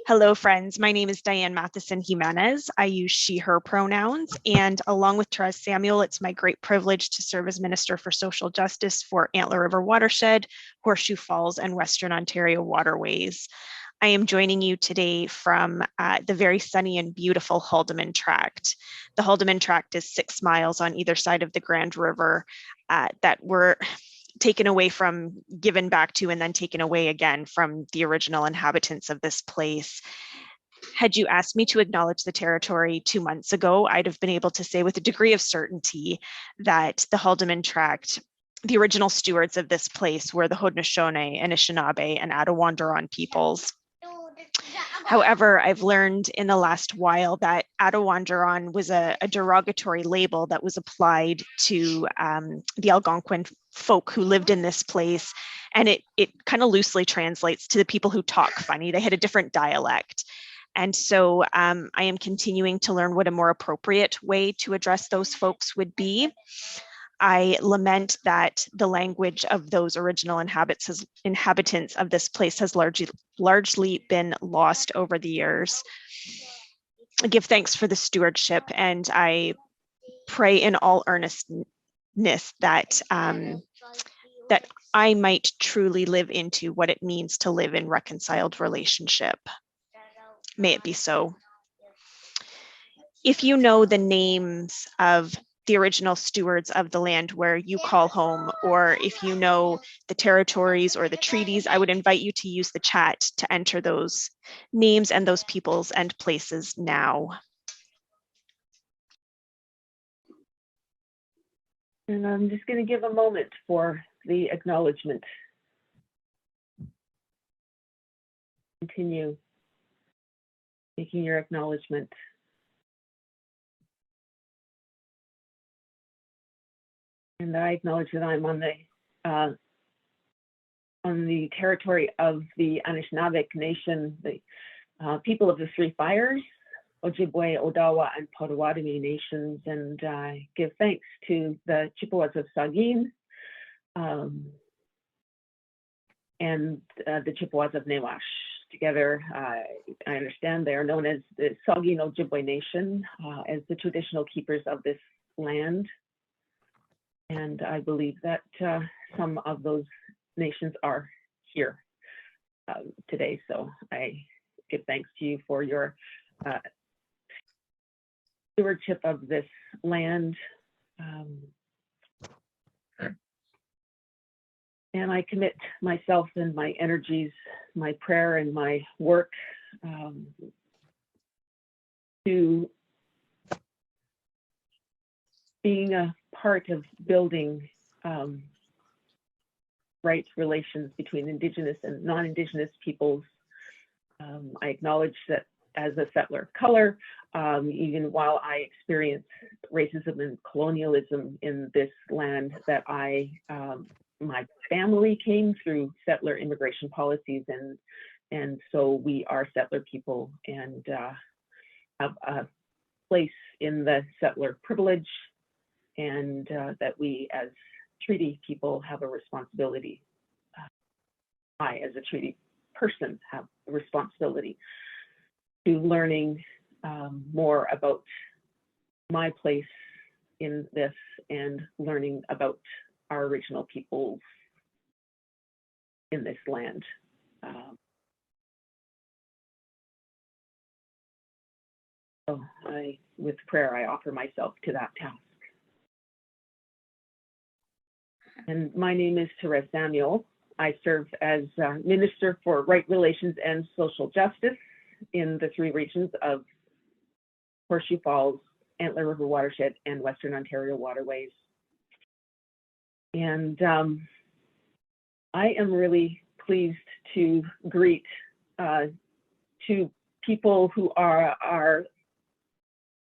Hello, friends. My name is Diane Matheson Jimenez. I use she, her pronouns, and along with Therese Samuel, it's my great privilege to serve as Minister for Social Justice for Antler River Watershed, Horseshoe Falls, and Western Ontario Waterways. I am joining you today from the very sunny and beautiful Haldimand Tract. The Haldimand Tract is 6 miles on either side of the Grand River that were taken away from, given back to, and then taken away again from the original inhabitants of this place. Had you asked me to acknowledge the territory 2 months ago, I'd have been able to say with a degree of certainty that the Haldimand Tract, the original stewards of this place, were the Haudenosaunee, Anishinaabe, and Attawandaron peoples. However, I've learned in the last while that Attawandaron was a derogatory label that was applied to the Algonquin folk who lived in this place. And it kind of loosely translates to the people who talk funny. They had a different dialect. And so I am continuing to learn what a more appropriate way to address those folks would be. I lament that the language of those original inhabitants of this place has largely been lost over the years. I give thanks for the stewardship, and I pray in all earnestness that that I might truly live into what it means to live in reconciled relationship. May it be so. If you know the names of the original stewards of the land where you call home, or if you know the territories or the treaties, I would invite you to use the chat to enter those names and those peoples and places now. And I'm just going to give a moment for the acknowledgement. Continue making your acknowledgement. And I acknowledge that I'm on the territory of the Anishinaabe Nation, the people of the Three Fires, Ojibwe, Odawa, and Potawatomi nations, and give thanks to the Chippewas of Saugeen and the Chippewas of Nawash. Together, I understand they are known as the Saugeen Ojibwe Nation, as the traditional keepers of this land. And I believe that some of those nations are here today. So I give thanks to you for your stewardship of this land. And I commit myself and my energies, my prayer and my work to being a part of building right relations between Indigenous and non-Indigenous peoples. I acknowledge that as a settler of color, even while I experience racism and colonialism in this land, that my family came through settler immigration policies, and so we are settler people and have a place in the settler privilege, and that we as treaty people have a responsibility. I, as a treaty person, have a responsibility to learning more about my place in this and learning about our original peoples in this land. So with prayer, I offer myself to that task. And my name is Therese Samuel. I serve as Minister for Right Relations and Social Justice in the 3 regions of Horseshoe Falls, Antler River Watershed, and Western Ontario Waterways. And I am really pleased to greet 2 people who are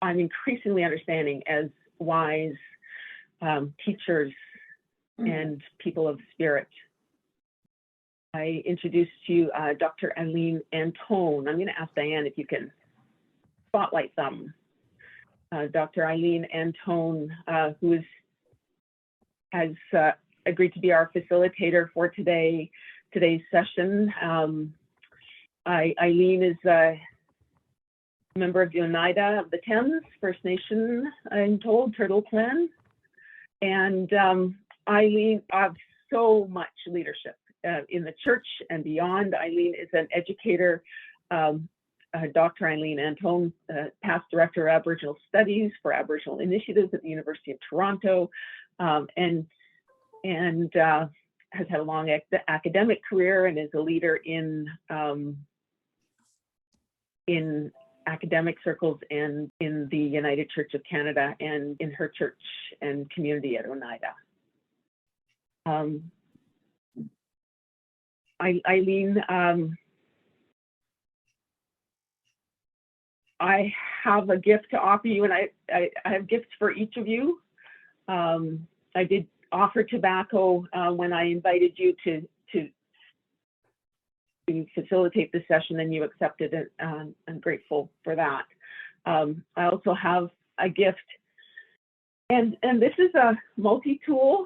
I'm increasingly understanding as wise teachers and people of spirit. I introduced to you Dr. Eileen Antone. I'm going to ask Diane if you can spotlight them. Dr. Eileen Antone, who has agreed to be our facilitator for today's session. Eileen is a member of the Oneida of the Thames First Nation, I'm told, Turtle Clan. And Eileen has so much leadership in the church and beyond. Eileen is an educator. Dr. Eileen Antone, past director of Aboriginal Studies for Aboriginal Initiatives at the University of Toronto, and has had a long academic career and is a leader in academic circles and in the United Church of Canada and in her church and community at Oneida. Eileen, I have a gift to offer you, and I have gifts for each of you. I did offer tobacco when I invited you to facilitate the session, and you accepted it. I'm grateful for that. I also have a gift, and this is a multi-tool,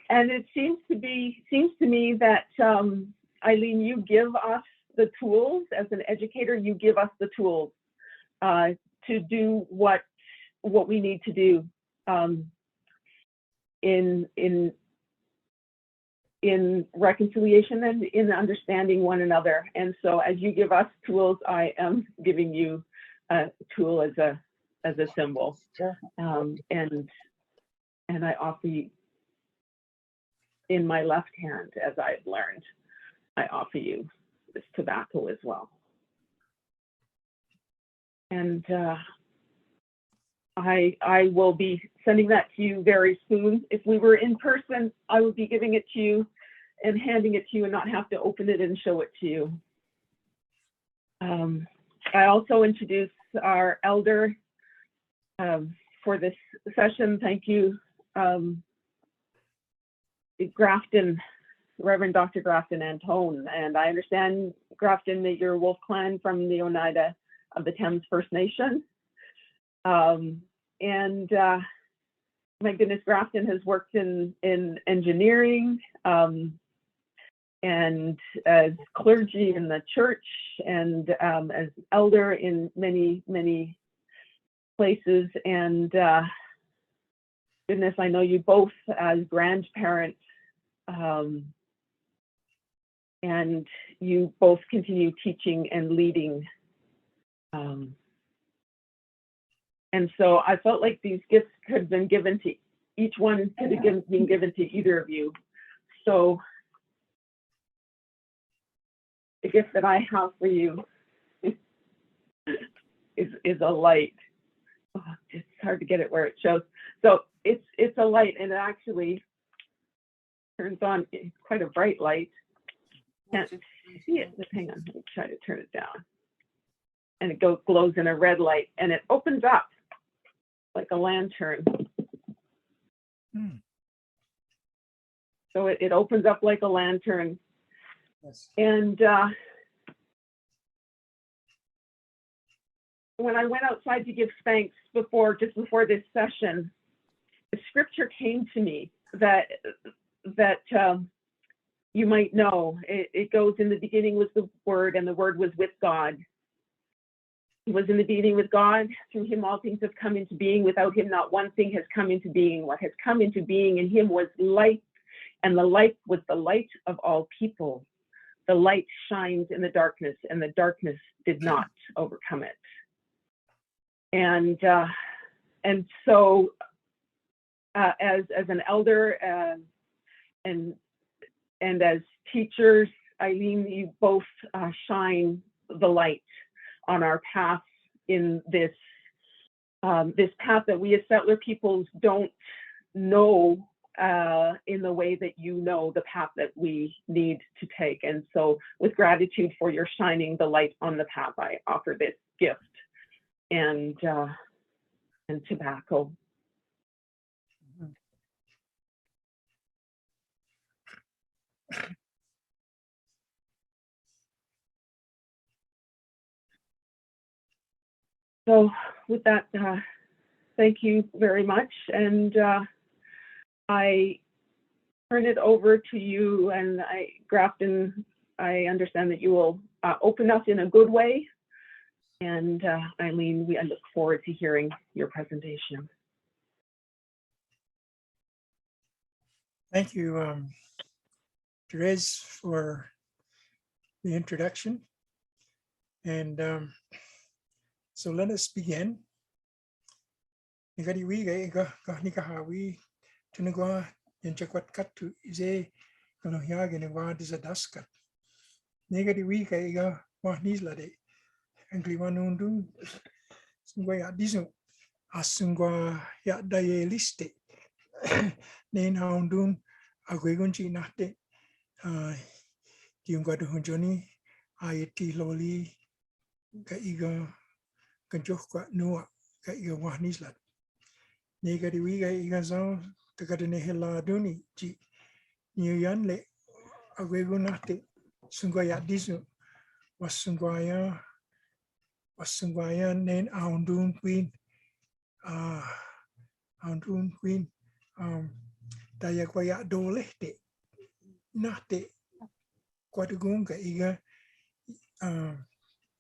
and it seems to me that Eileen, you give us the tools as an educator. You give us the tools to do what we need to do in reconciliation and in understanding one another. And so as you give us tools, I am giving you a tool as a symbol. Sure. And I offer you, in my left hand, as I've learned, I offer you this tobacco as well. And I will be sending that to you very soon. If we were in person, I would be giving it to you and handing it to you and not have to open it and show it to you. I also introduce our elder for this session. Thank you, Grafton, Reverend Dr. Grafton Antone. And I understand, Grafton, that you're Wolf Clan from the Oneida of the Thames First Nation. My goodness, Grafton has worked in engineering and as clergy in the church and as elder in many, many places. And goodness, I know you both as grandparents, and you both continue teaching and leading. And so I felt like these gifts could have been given to each one, could have been given to either of you. So the gift that I have for you is a light. Oh, it's hard to get it where it shows. So it's a light, and it actually turns on. It's quite a bright light. Can't see it. Just hang on. Let me try to turn it down. And it glows in a red light, and it opens up like a lantern. So it opens up like a lantern. Yes. And when I went outside to give thanks just before this session, the scripture came to me that you might know. It goes, in the beginning was the Word, and the Word was with God. He was in the beginning with God. Through him all things have come into being. Without him not one thing has come into being. What has come into being in him was light, and the light was the light of all people. The light shines in the darkness, and the darkness did not overcome it. And so as an elder and as teachers, Eileen, you both shine the light on our path in this path that we as settler peoples don't know in the way that you know the path that we need to take. And so with gratitude for your shining the light on the path, I offer this gift and tobacco. So with that, thank you very much. And I turn it over to you, and Grafton, I understand that you will open us in a good way. And Eileen, I look forward to hearing your presentation. Thank you, Therese, for the introduction. And so let us begin. Yanchakwat katu ize kalau hiage ne wa disadaska. Negati wika iga wa nisla de. Angli wanundu sungwa ya disu asungwa ya daye liste. Nen haundun agwegunchi nahte diungwa du hunjoni ayeti loli ka iga kanjokwa nuwa ka iga wa nisla. Negati wika iga zon takadene hela duni ji niyanle agwegunate sungwaya disu wasungwaya nen aundun queen daya kwaya dolehte nate kwadugunga iga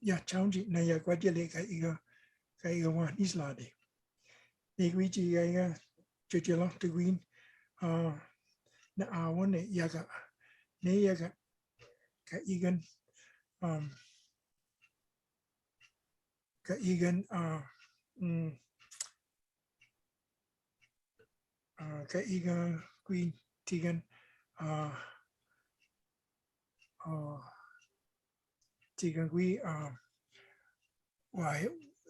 ya chaunji na ya kwadjele ka iga wa islade negwiji iga Jujela to green na awane yaga ne yaga ka igan queen tigan tigan we why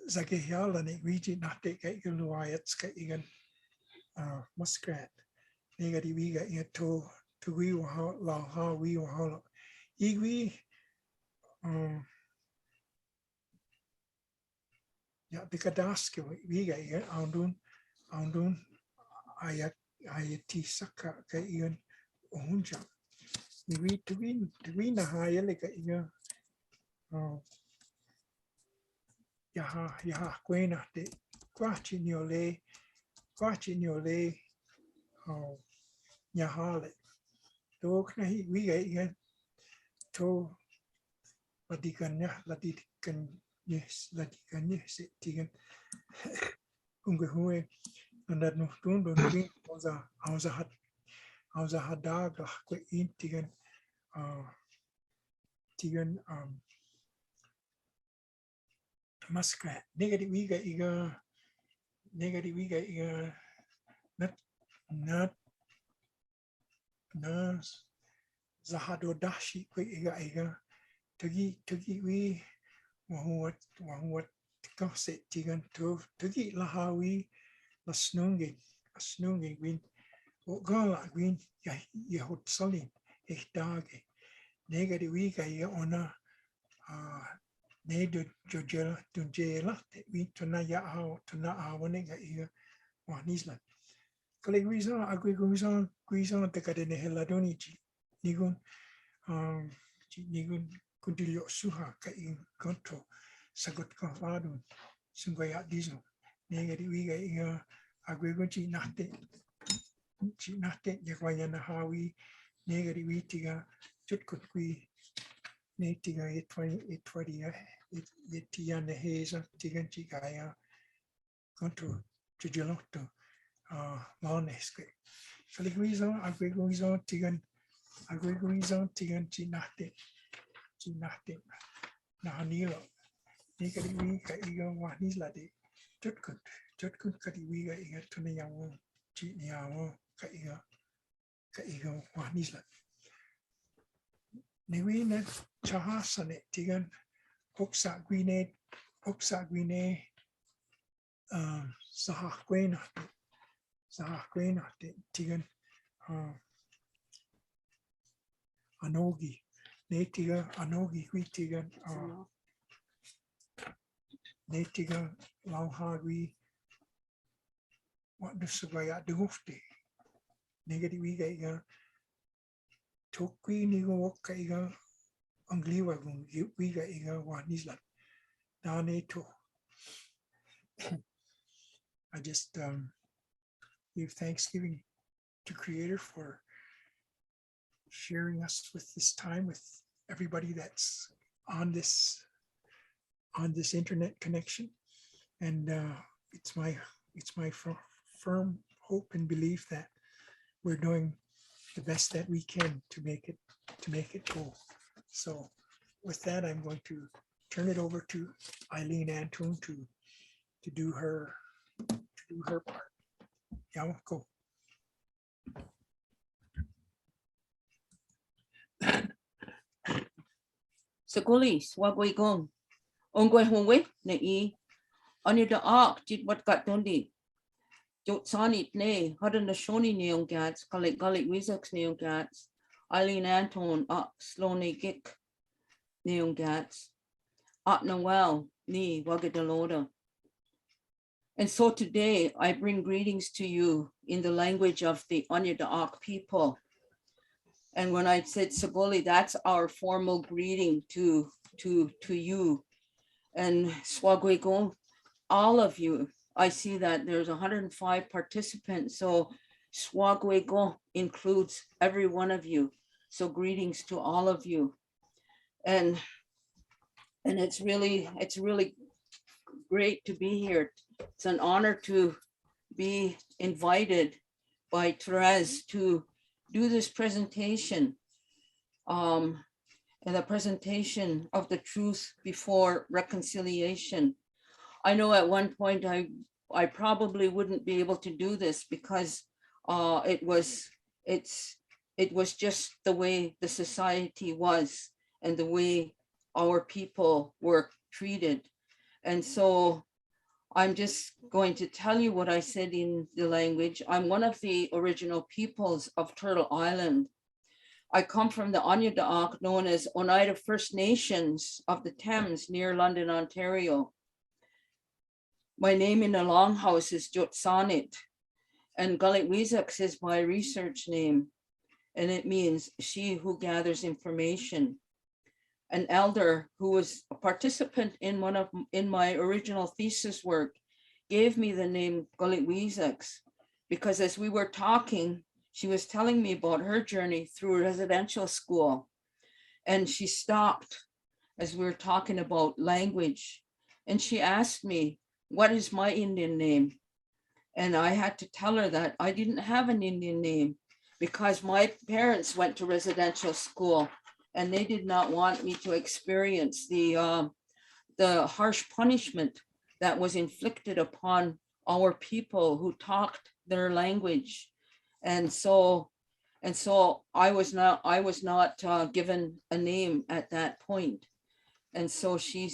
zake hiala ne wiji nate ka igan luayats ka igan muskrat negati wiga to we la ha we ha igwi ya bikadaske wiga aundun ayati saka ka igan ohunja igwi to we na hayele ka iga ya kwena de kwachi niole nyahale to knahi wiga to ladikan yes tigan ungehue andat no tundo ni auza hadaga kwe tigan muskrat negative wiga iga not zahado dashi kwe iga tugi we wahuat kase tigan tugi lahawi la snungi win gala win ya hot solid dage negative wiga iga ona ne do jojela we tuna ya tuna awane ga iga wanisla kale guizon te kadene heladoni nigun kundilio suha ka in konto sagot konfadun sungaya dizo negari wiga iga agwegon chi nahte yakwaya na hawi negari witiga chutkut kui netiga 20 yetia ne heza tigan chi gaya konto chujelotto loneske kale guizon tigan chi nahte na hanilo ni kadi wi ka iga wanisla de chutkut kadi wi ga iga tunayawo chi niyawo ka iga wanisla ni wi na chahasane tigan oksa gwine sahaqwena tigan anogi netiga anogi witigan netiga lauhagwi what the subaya dugufte negati wiga iga tokwi nigo wokka iga angliwa gun wiga iga wanisla dane to I just give thanksgiving to Creator for sharing us with this time with everybody that's on this internet connection. And it's my firm hope and belief that we're doing the best that we can to make it go. So with that, I'm going to turn it over to Eileen Antone to do her part. Yeah, go. Saguli, swagway gong. Ongwe hongwe ne e. Anya da ark did what got dondi. Jot sanit ne, had a Nashoni neon gats, gullet wizaks neon gats. Eileen Antone up slowly gick neon gats. At Noel, ni wagadaloda. And so today I bring greetings to you in the language of the Oneida Ark people. And when I said Sagoli, that's our formal greeting to you. And Swagwego, all of you, I see that there's 105 participants. So Swagwego includes every one of you. So greetings to all of you. And it's really great to be here. It's an honor to be invited by Therese to do this presentation, and the presentation of the truth before reconciliation. I know at one point I probably wouldn't be able to do this because it was just the way the society was and the way our people were treated. And so I'm just going to tell you what I said in the language. I'm one of the original peoples of Turtle Island. I come from the Oneida Ark known as Oneida First Nations of the Thames near London, Ontario. My name in the Longhouse is Jotsanit, and Gullit Weezaks is my research name, and it means she who gathers information. An elder who was a participant in my original thesis work gave me the name Gullit Weezaks because as we were talking, she was telling me about her journey through residential school. And she stopped as we were talking about language. And she asked me, what is my Indian name? And I had to tell her that I didn't have an Indian name because my parents went to residential school and they did not want me to experience the harsh punishment that was inflicted upon our people who talked their language. And so I was not given a name at that point. And so she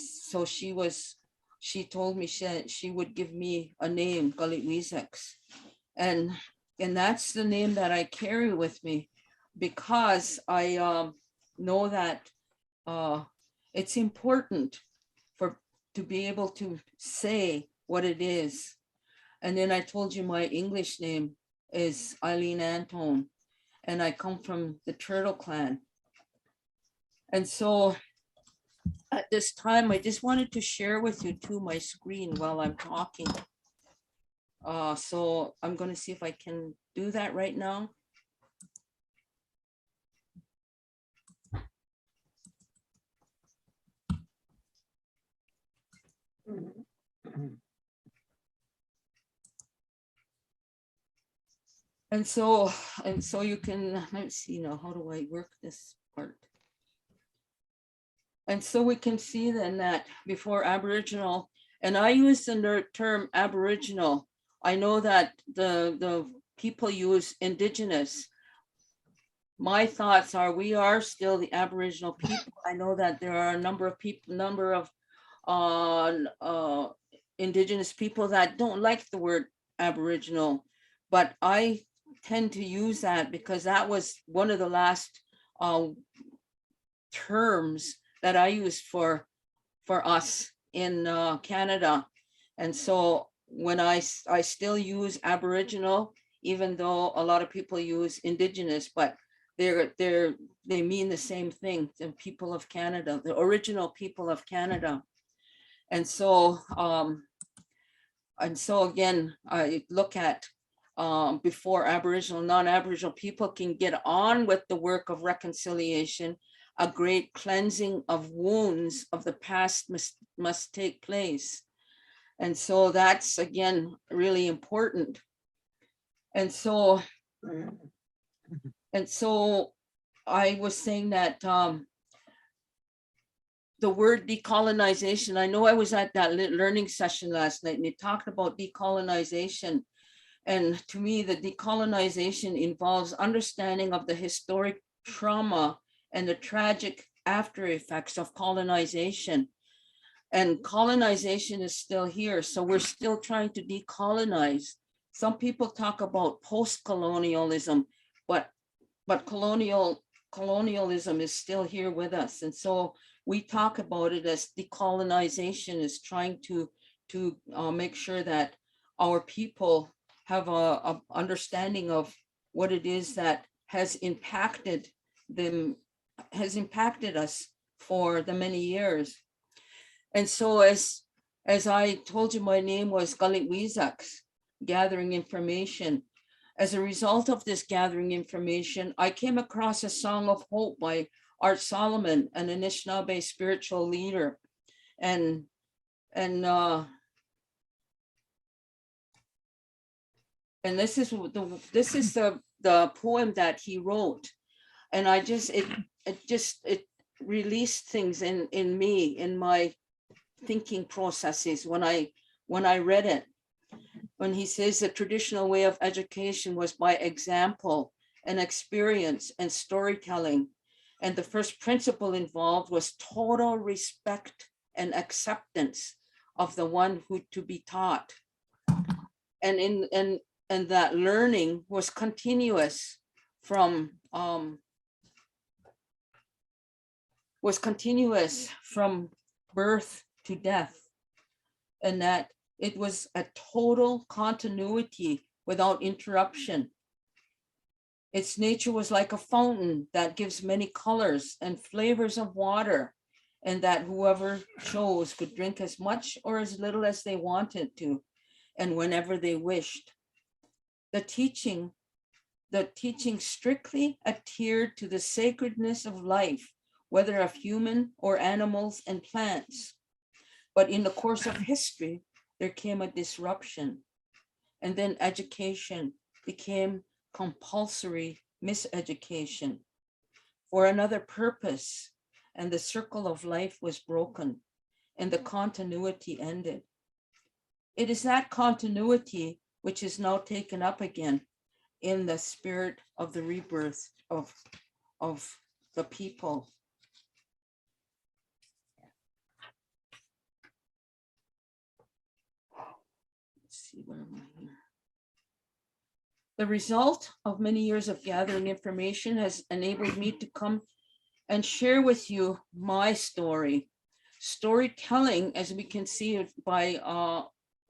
told me she would give me a name, Gullit Weezaks. And that's the name that I carry with me because I know that it's important to be able to say what it is. And then I told you my English name is Eileen Antone, and I come from the Turtle Clan. And so at this time, I just wanted to share with you too my screen while I'm talking. So I'm going to see if I can do that right now. And so you can, let's see now, how do I work this part? And so we can see then that before Aboriginal, and I use the term Aboriginal. I know that the people use Indigenous. My thoughts are we are still the Aboriginal people. I know that there are a number of Indigenous people that don't like the word Aboriginal, but I tend to use that because that was one of the last terms that I used for us in Canada. And so when I still use Aboriginal, even though a lot of people use Indigenous, but they mean the same thing, the people of Canada, the original people of Canada. And so again, I look at before Aboriginal, non-Aboriginal people can get on with the work of reconciliation, a great cleansing of wounds of the past must take place. And so that's, again, really important. And so I was saying that the word decolonization, I know I was at that learning session last night and they talked about decolonization. And to me, the decolonization involves understanding of the historic trauma and the tragic after effects of colonization. And colonization is still here. So we're still trying to decolonize. Some people talk about post-colonialism, but colonialism is still here with us. And so we talk about it as decolonization is trying to make sure that our people have a understanding of what it is that has impacted them, has impacted us for the many years. And so as I told you, my name was Galit Weezaks, gathering information. As a result of this gathering information, I came across a Song of Hope by Art Solomon, an Anishinaabe spiritual leader. And this is the poem that he wrote. And it released things in me, in my thinking processes when I read it. When he says the traditional way of education was by example and experience and storytelling. And the first principle involved was total respect and acceptance of the one who to be taught. And that learning was continuous from birth to death, and that it was a total continuity without interruption. Its nature was like a fountain that gives many colors and flavors of water, and that whoever chose could drink as much or as little as they wanted to, and whenever they wished. The teaching strictly adhered to the sacredness of life, whether of human or animals and plants. But in the course of history, there came a disruption, and then education became compulsory miseducation for another purpose, and the circle of life was broken, and the continuity ended. It is that continuity which is now taken up again in the spirit of the rebirth of the people. See, where am I here? The result of many years of gathering information has enabled me to come and share with you my story. Storytelling, as we can see it by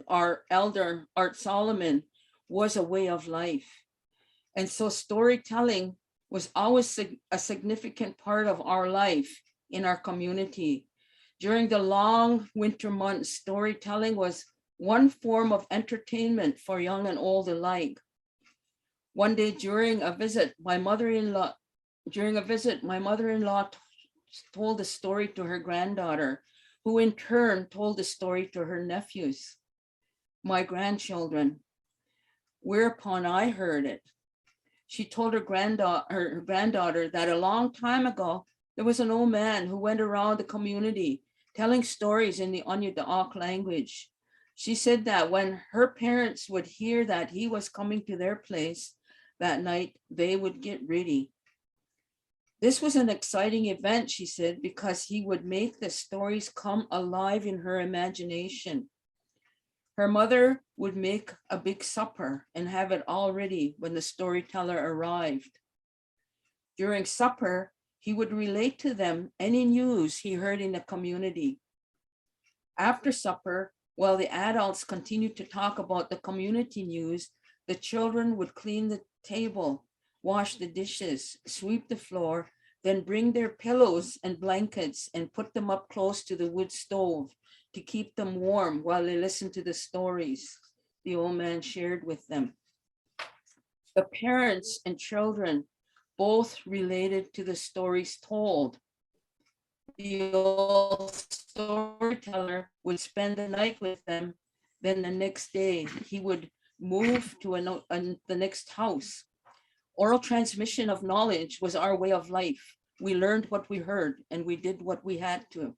our elder Art Solomon, was a way of life. And so storytelling was always a significant part of our life in our community. During the long winter months, storytelling was one form of entertainment for young and old alike. One day during a visit, my mother-in-law told a story to her granddaughter, who in turn told the story to her nephews, my grandchildren. Whereupon I heard it. She told her granddaughter that a long time ago, there was an old man who went around the community telling stories in the Oneida language. She said that when her parents would hear that he was coming to their place that night, they would get ready. This was an exciting event, she said, because he would make the stories come alive in her imagination. Her mother would make a big supper and have it all ready when the storyteller arrived. During supper, he would relate to them any news he heard in the community. After supper, while the adults continued to talk about the community news, the children would clean the table, wash the dishes, sweep the floor, then bring their pillows and blankets and put them up close to the wood stove to keep them warm while they listened to the stories the old man shared with them. The parents and children both related to the stories told. The old storyteller would spend the night with them. Then the next day he would move to the next house. Oral transmission of knowledge was our way of life. We learned what we heard and we did what we had to.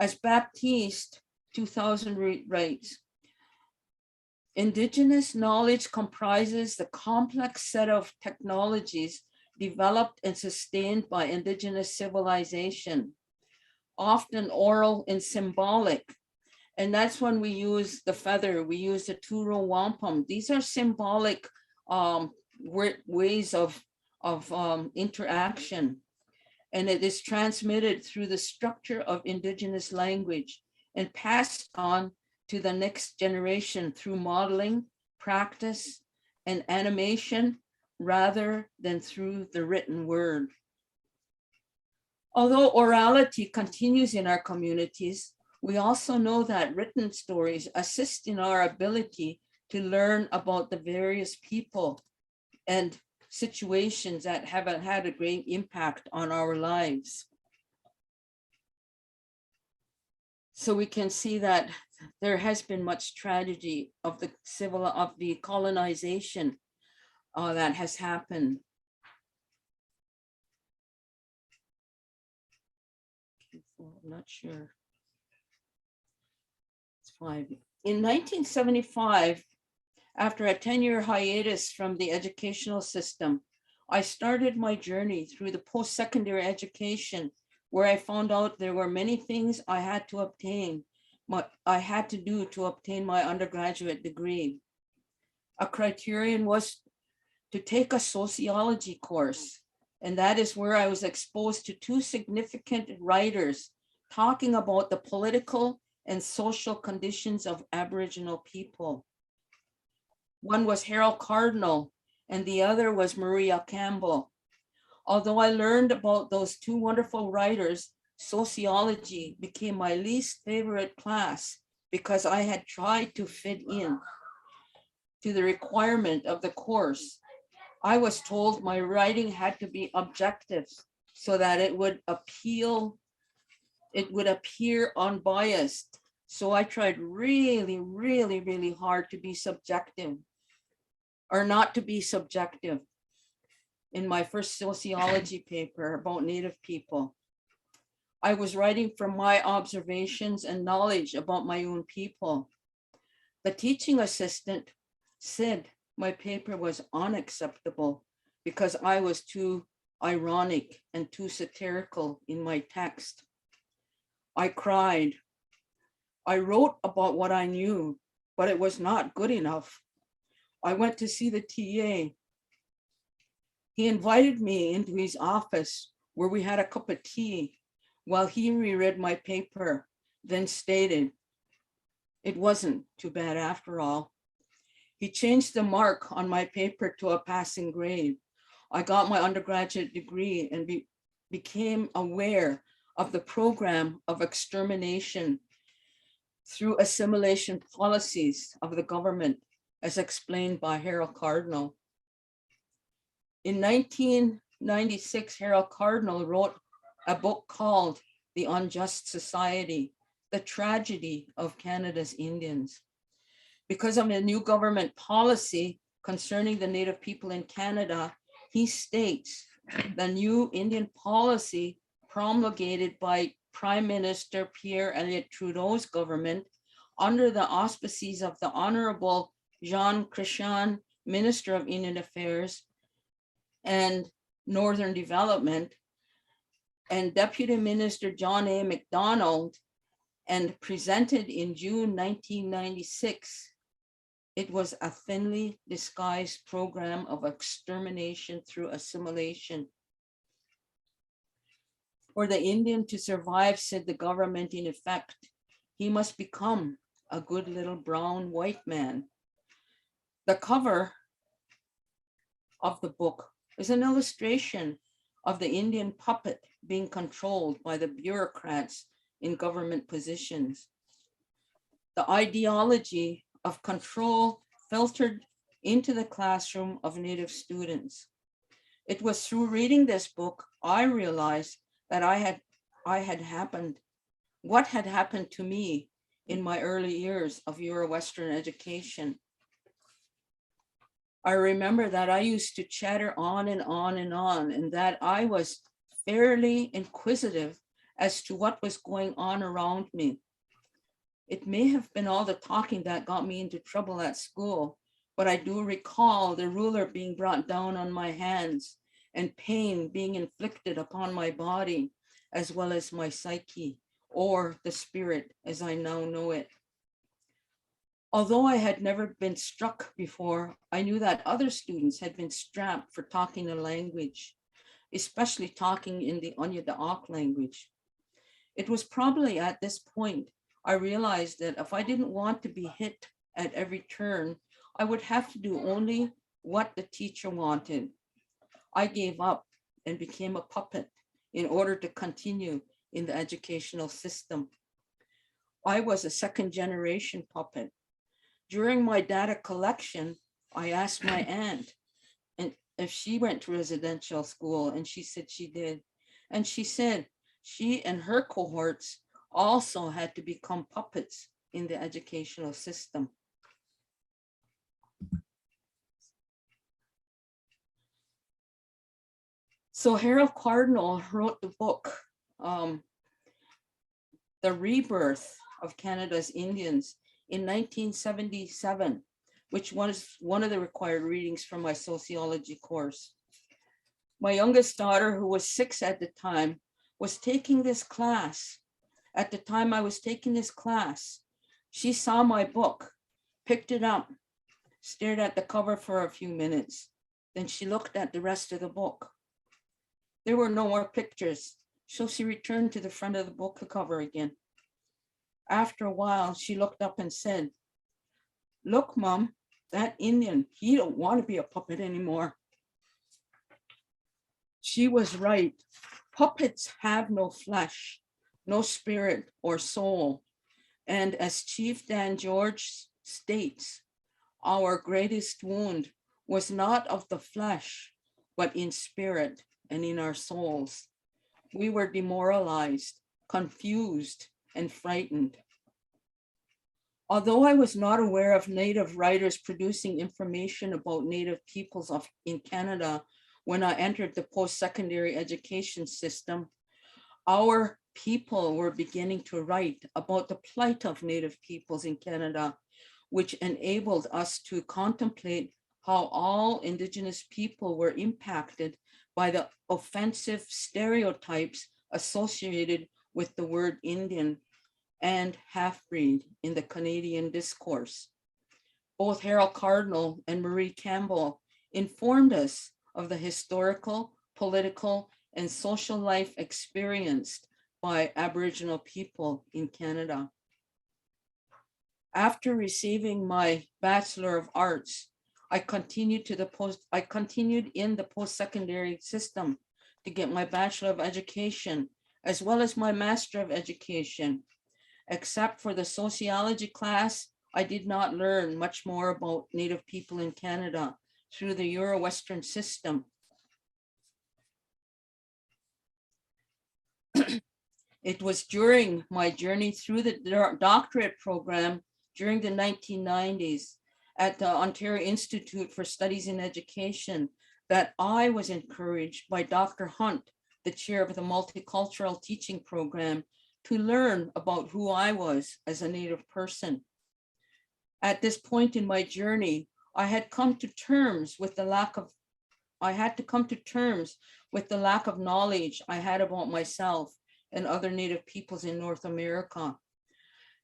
As Baptiste 2000 writes, Indigenous knowledge comprises the complex set of technologies developed and sustained by Indigenous civilization, often oral and symbolic. And that's when we use the feather, we use the turo wampum. These are symbolic ways of interaction. And it is transmitted through the structure of Indigenous language and passed on to the next generation through modeling, practice, and animation, rather than through the written word. Although orality continues in our communities, we also know that written stories assist in our ability to learn about the various people and situations that have had a great impact on our lives. So we can see that there has been much tragedy of the colonization that has happened. I'm not sure. It's 5. In 1975, after a 10-year hiatus from the educational system, I started my journey through the post-secondary education, where I found out there were many things I had to obtain, to obtain my undergraduate degree. A criterion was to take a sociology course, and that is where I was exposed to 2 significant writers talking about the political and social conditions of Aboriginal people. One was Harold Cardinal, and the other was Maria Campbell. Although I learned about those 2 wonderful writers, sociology became my least favorite class because I had tried to fit in to the requirement of the course. I was told my writing had to be objective so that it would appear unbiased. So I tried really, really, really hard to be subjective, or not to be subjective, in my first sociology paper about Native people. I was writing from my observations and knowledge about my own people. The teaching assistant said my paper was unacceptable because I was too ironic and too satirical in my text. I cried. I wrote about what I knew, but it was not good enough. I went to see the TA. He invited me into his office where we had a cup of tea while he reread my paper, then stated, it wasn't too bad after all. He changed the mark on my paper to a passing grade. I got my undergraduate degree and became aware of the program of extermination through assimilation policies of the government, as explained by Harold Cardinal. In 1996, Harold Cardinal wrote a book called The Unjust Society, The Tragedy of Canada's Indians. Because of a new government policy concerning the Native people in Canada, he states the new Indian policy promulgated by Prime Minister Pierre Elliott Trudeau's government under the auspices of the Honorable Jean Chrétien, Minister of Indian Affairs and Northern Development, and Deputy Minister John A. MacDonald, and presented in June 1996. It was a thinly disguised program of extermination through assimilation. For the Indian to survive, said the government, in effect, he must become a good little brown white man. The cover of the book is an illustration of the Indian puppet being controlled by the bureaucrats in government positions. The ideology of control filtered into the classroom of Native students. It was through reading this book, I realized that what had happened to me in my early years of Euro-Western education. I remember that I used to chatter on and on and on, and that I was fairly inquisitive as to what was going on around me. It may have been all the talking that got me into trouble at school, but I do recall the ruler being brought down on my hands and pain being inflicted upon my body, as well as my psyche, or the spirit as I now know it. Although I had never been struck before, I knew that other students had been strapped for talking the language, especially talking in the Oneida language. It was probably at this point I realized that if I didn't want to be hit at every turn, I would have to do only what the teacher wanted. I gave up and became a puppet in order to continue in the educational system. I was a second-generation puppet. During my data collection, I asked my aunt and if she went to residential school, and she said she did. And she said she and her cohorts also had to become puppets in the educational system. So Harold Cardinal wrote the book, The Rebirth of Canada's Indians, in 1977, which was one of the required readings for my sociology course. My youngest daughter, who was 6 at the time, was taking this class. At the time I was taking this class, she saw my book, picked it up, stared at the cover for a few minutes. Then she looked at the rest of the book. There were no more pictures, so she returned to the front of the book cover again. After a while, she looked up and said, "Look, Mom, that Indian, he don't want to be a puppet anymore." She was right. Puppets have no flesh, no spirit or soul. And as Chief Dan George states, our greatest wound was not of the flesh, but in spirit and in our souls. We were demoralized, confused, and frightened. Although I was not aware of Native writers producing information about Native peoples in Canada when I entered the post-secondary education system, our people were beginning to write about the plight of Native peoples in Canada, which enabled us to contemplate how all Indigenous people were impacted by the offensive stereotypes associated with the word Indian and half-breed in the Canadian discourse. Both Harold Cardinal and Marie Campbell informed us of the historical, political, and social life experienced by Aboriginal people in Canada. After receiving my Bachelor of Arts, I continued in the post-secondary system to get my Bachelor of Education, as well as my Master of Education. Except for the sociology class, I did not learn much more about Native people in Canada through the Euro-Western system. It was during my journey through the doctorate program during the 1990s at the Ontario Institute for Studies in Education that I was encouraged by Dr. Hunt, the chair of the multicultural teaching program, to learn about who I was as a Native person. At this point in my journey, I had to come to terms with the lack of knowledge I had about myself and other Native peoples in North America.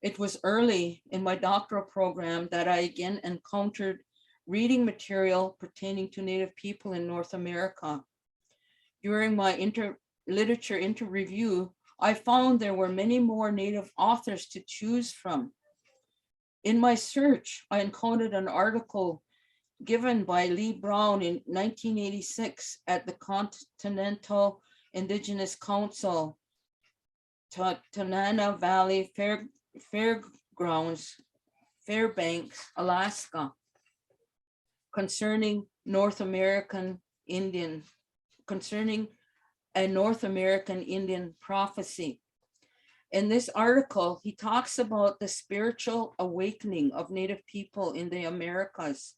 It was early in my doctoral program that I again encountered reading material pertaining to Native people in North America. During my literature review, I found there were many more Native authors to choose from. In my search, I encountered an article given by Lee Brown in 1986 at the Continental Indigenous Council, Tanana Valley Fairgrounds, Fairbanks, Alaska. concerning a North American Indian prophecy. In this article, he talks about the spiritual awakening of Native people in the Americas.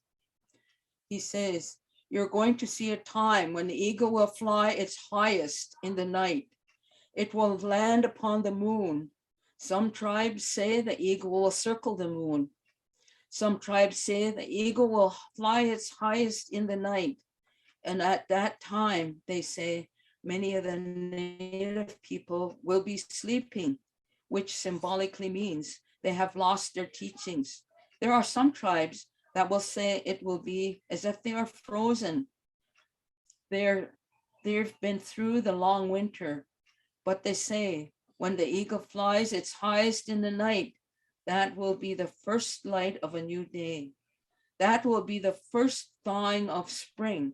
He says, you're going to see a time when the eagle will fly its highest in the night. It will land upon the moon. Some tribes say the eagle will circle the moon. Some tribes say the eagle will fly its highest in the night. And at that time, they say, many of the Native people will be sleeping, which symbolically means they have lost their teachings. There are some tribes that will say it will be as if they are frozen. They've been through the long winter, but they say when the eagle flies its highest in the night, that will be the first light of a new day. That will be the first thawing of spring.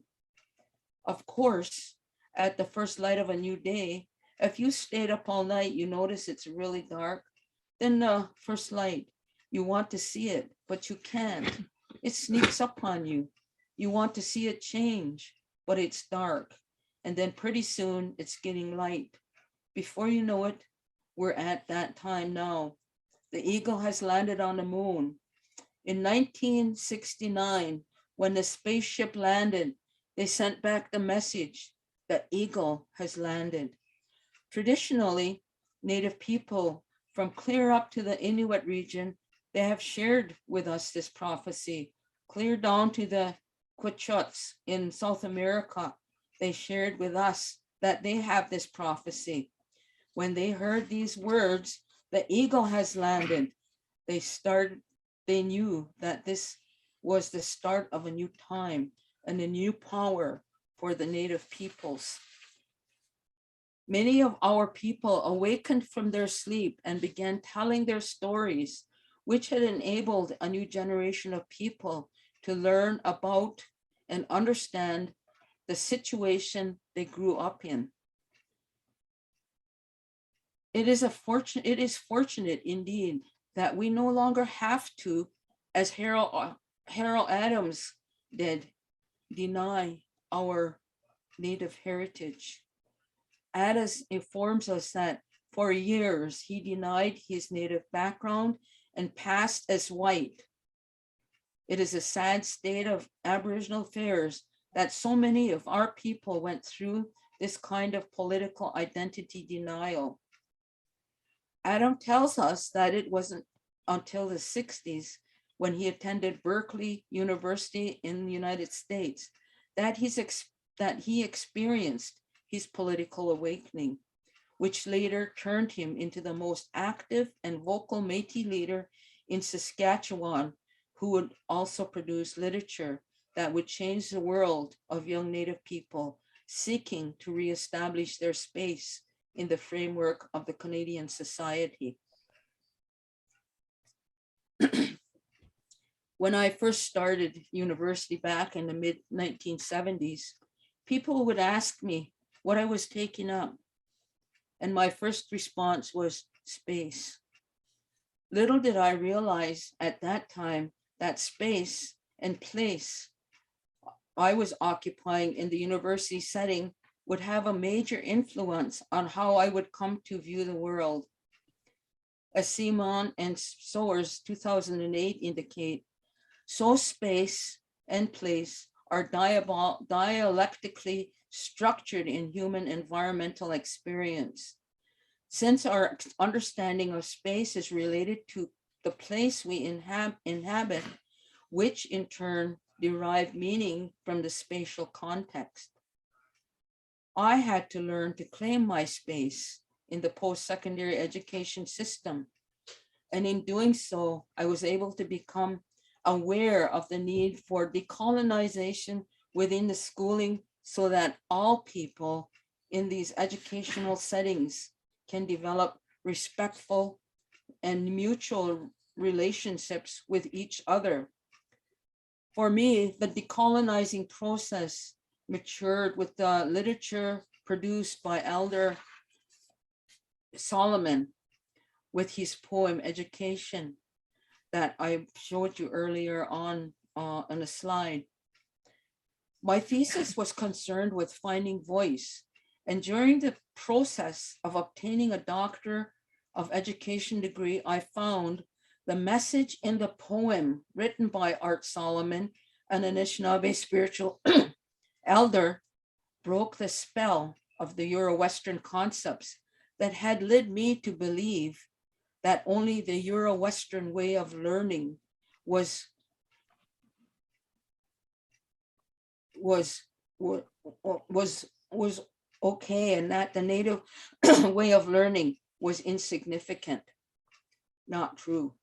Of course, at the first light of a new day, if you stayed up all night, you notice it's really dark, then the first light, you want to see it, but you can't. It sneaks up on you. You want to see it change, but it's dark. And then pretty soon it's getting light. Before you know it, we're at that time now. The eagle has landed on the moon. In 1969, when the spaceship landed, they sent back the message, the eagle has landed. Traditionally, Native people from clear up to the Inuit region, they have shared with us this prophecy. Clear down to the Quichuts in South America, they shared with us that they have this prophecy. When they heard these words, the eagle has landed, they knew that this was the start of a new time and a new power for the Native peoples. Many of our people awakened from their sleep and began telling their stories, which had enabled a new generation of people to learn about and understand the situation they grew up in. It is fortunate indeed that we no longer have to, as Harold Adams did, deny our Native heritage. Adams informs us that for years he denied his Native background and passed as white. It is a sad state of Aboriginal affairs that so many of our people went through this kind of political identity denial. Adam tells us that it wasn't until the 60s, when he attended Berkeley University in the United States, that he experienced his political awakening, which later turned him into the most active and vocal Métis leader in Saskatchewan, who would also produce literature that would change the world of young Native people seeking to reestablish their space in the framework of the Canadian society. When I first started university back in the mid-1970s, people would ask me what I was taking up. And my first response was space. Little did I realize at that time that space and place I was occupying in the university setting would have a major influence on how I would come to view the world. As Simon and Soares 2008 indicate, so space and place are dialectically structured in human environmental experience. Since our understanding of space is related to the place we inhabit, which in turn derive meaning from the spatial context. I had to learn to claim my space in the post-secondary education system. And in doing so, I was able to become aware of the need for decolonization within the schooling so that all people in these educational settings can develop respectful and mutual relationships with each other. For me, the decolonizing process matured with the literature produced by Elder Solomon with his poem Education that I showed you earlier on a slide. My thesis was concerned with finding voice, and during the process of obtaining a Doctor of Education degree, I found the message in the poem written by Art Solomon, an Anishinaabe spiritual elder, broke the spell of the Euro-Western concepts that had led me to believe that only the Euro-Western way of learning was okay, and that the native way of learning was insignificant. Not true.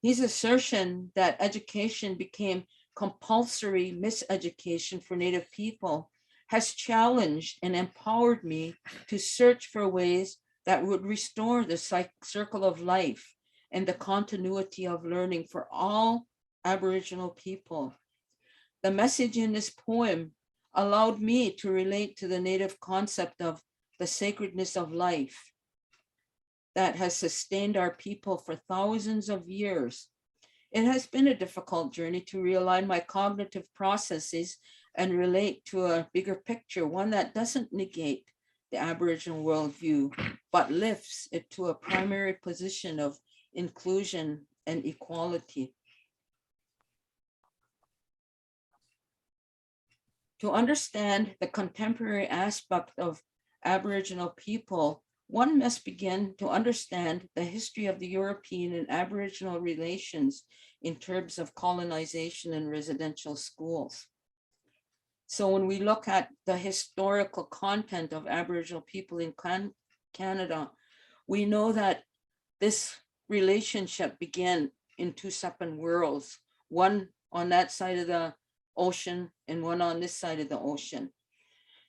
His assertion that education became compulsory miseducation for Native people has challenged and empowered me to search for ways that would restore the circle of life and the continuity of learning for all Aboriginal people. The message in this poem allowed me to relate to the Native concept of the sacredness of life that has sustained our people for thousands of years. It has been a difficult journey to realign my cognitive processes and relate to a bigger picture, one that doesn't negate the Aboriginal worldview, but lifts it to a primary position of inclusion and equality. To understand the contemporary aspect of Aboriginal people, one must begin to understand the history of the European and Aboriginal relations in terms of colonization and residential schools. So when we look at the historical content of Aboriginal people in Canada, we know that this relationship began in two separate worlds, one on that side of the ocean and one on this side of the ocean.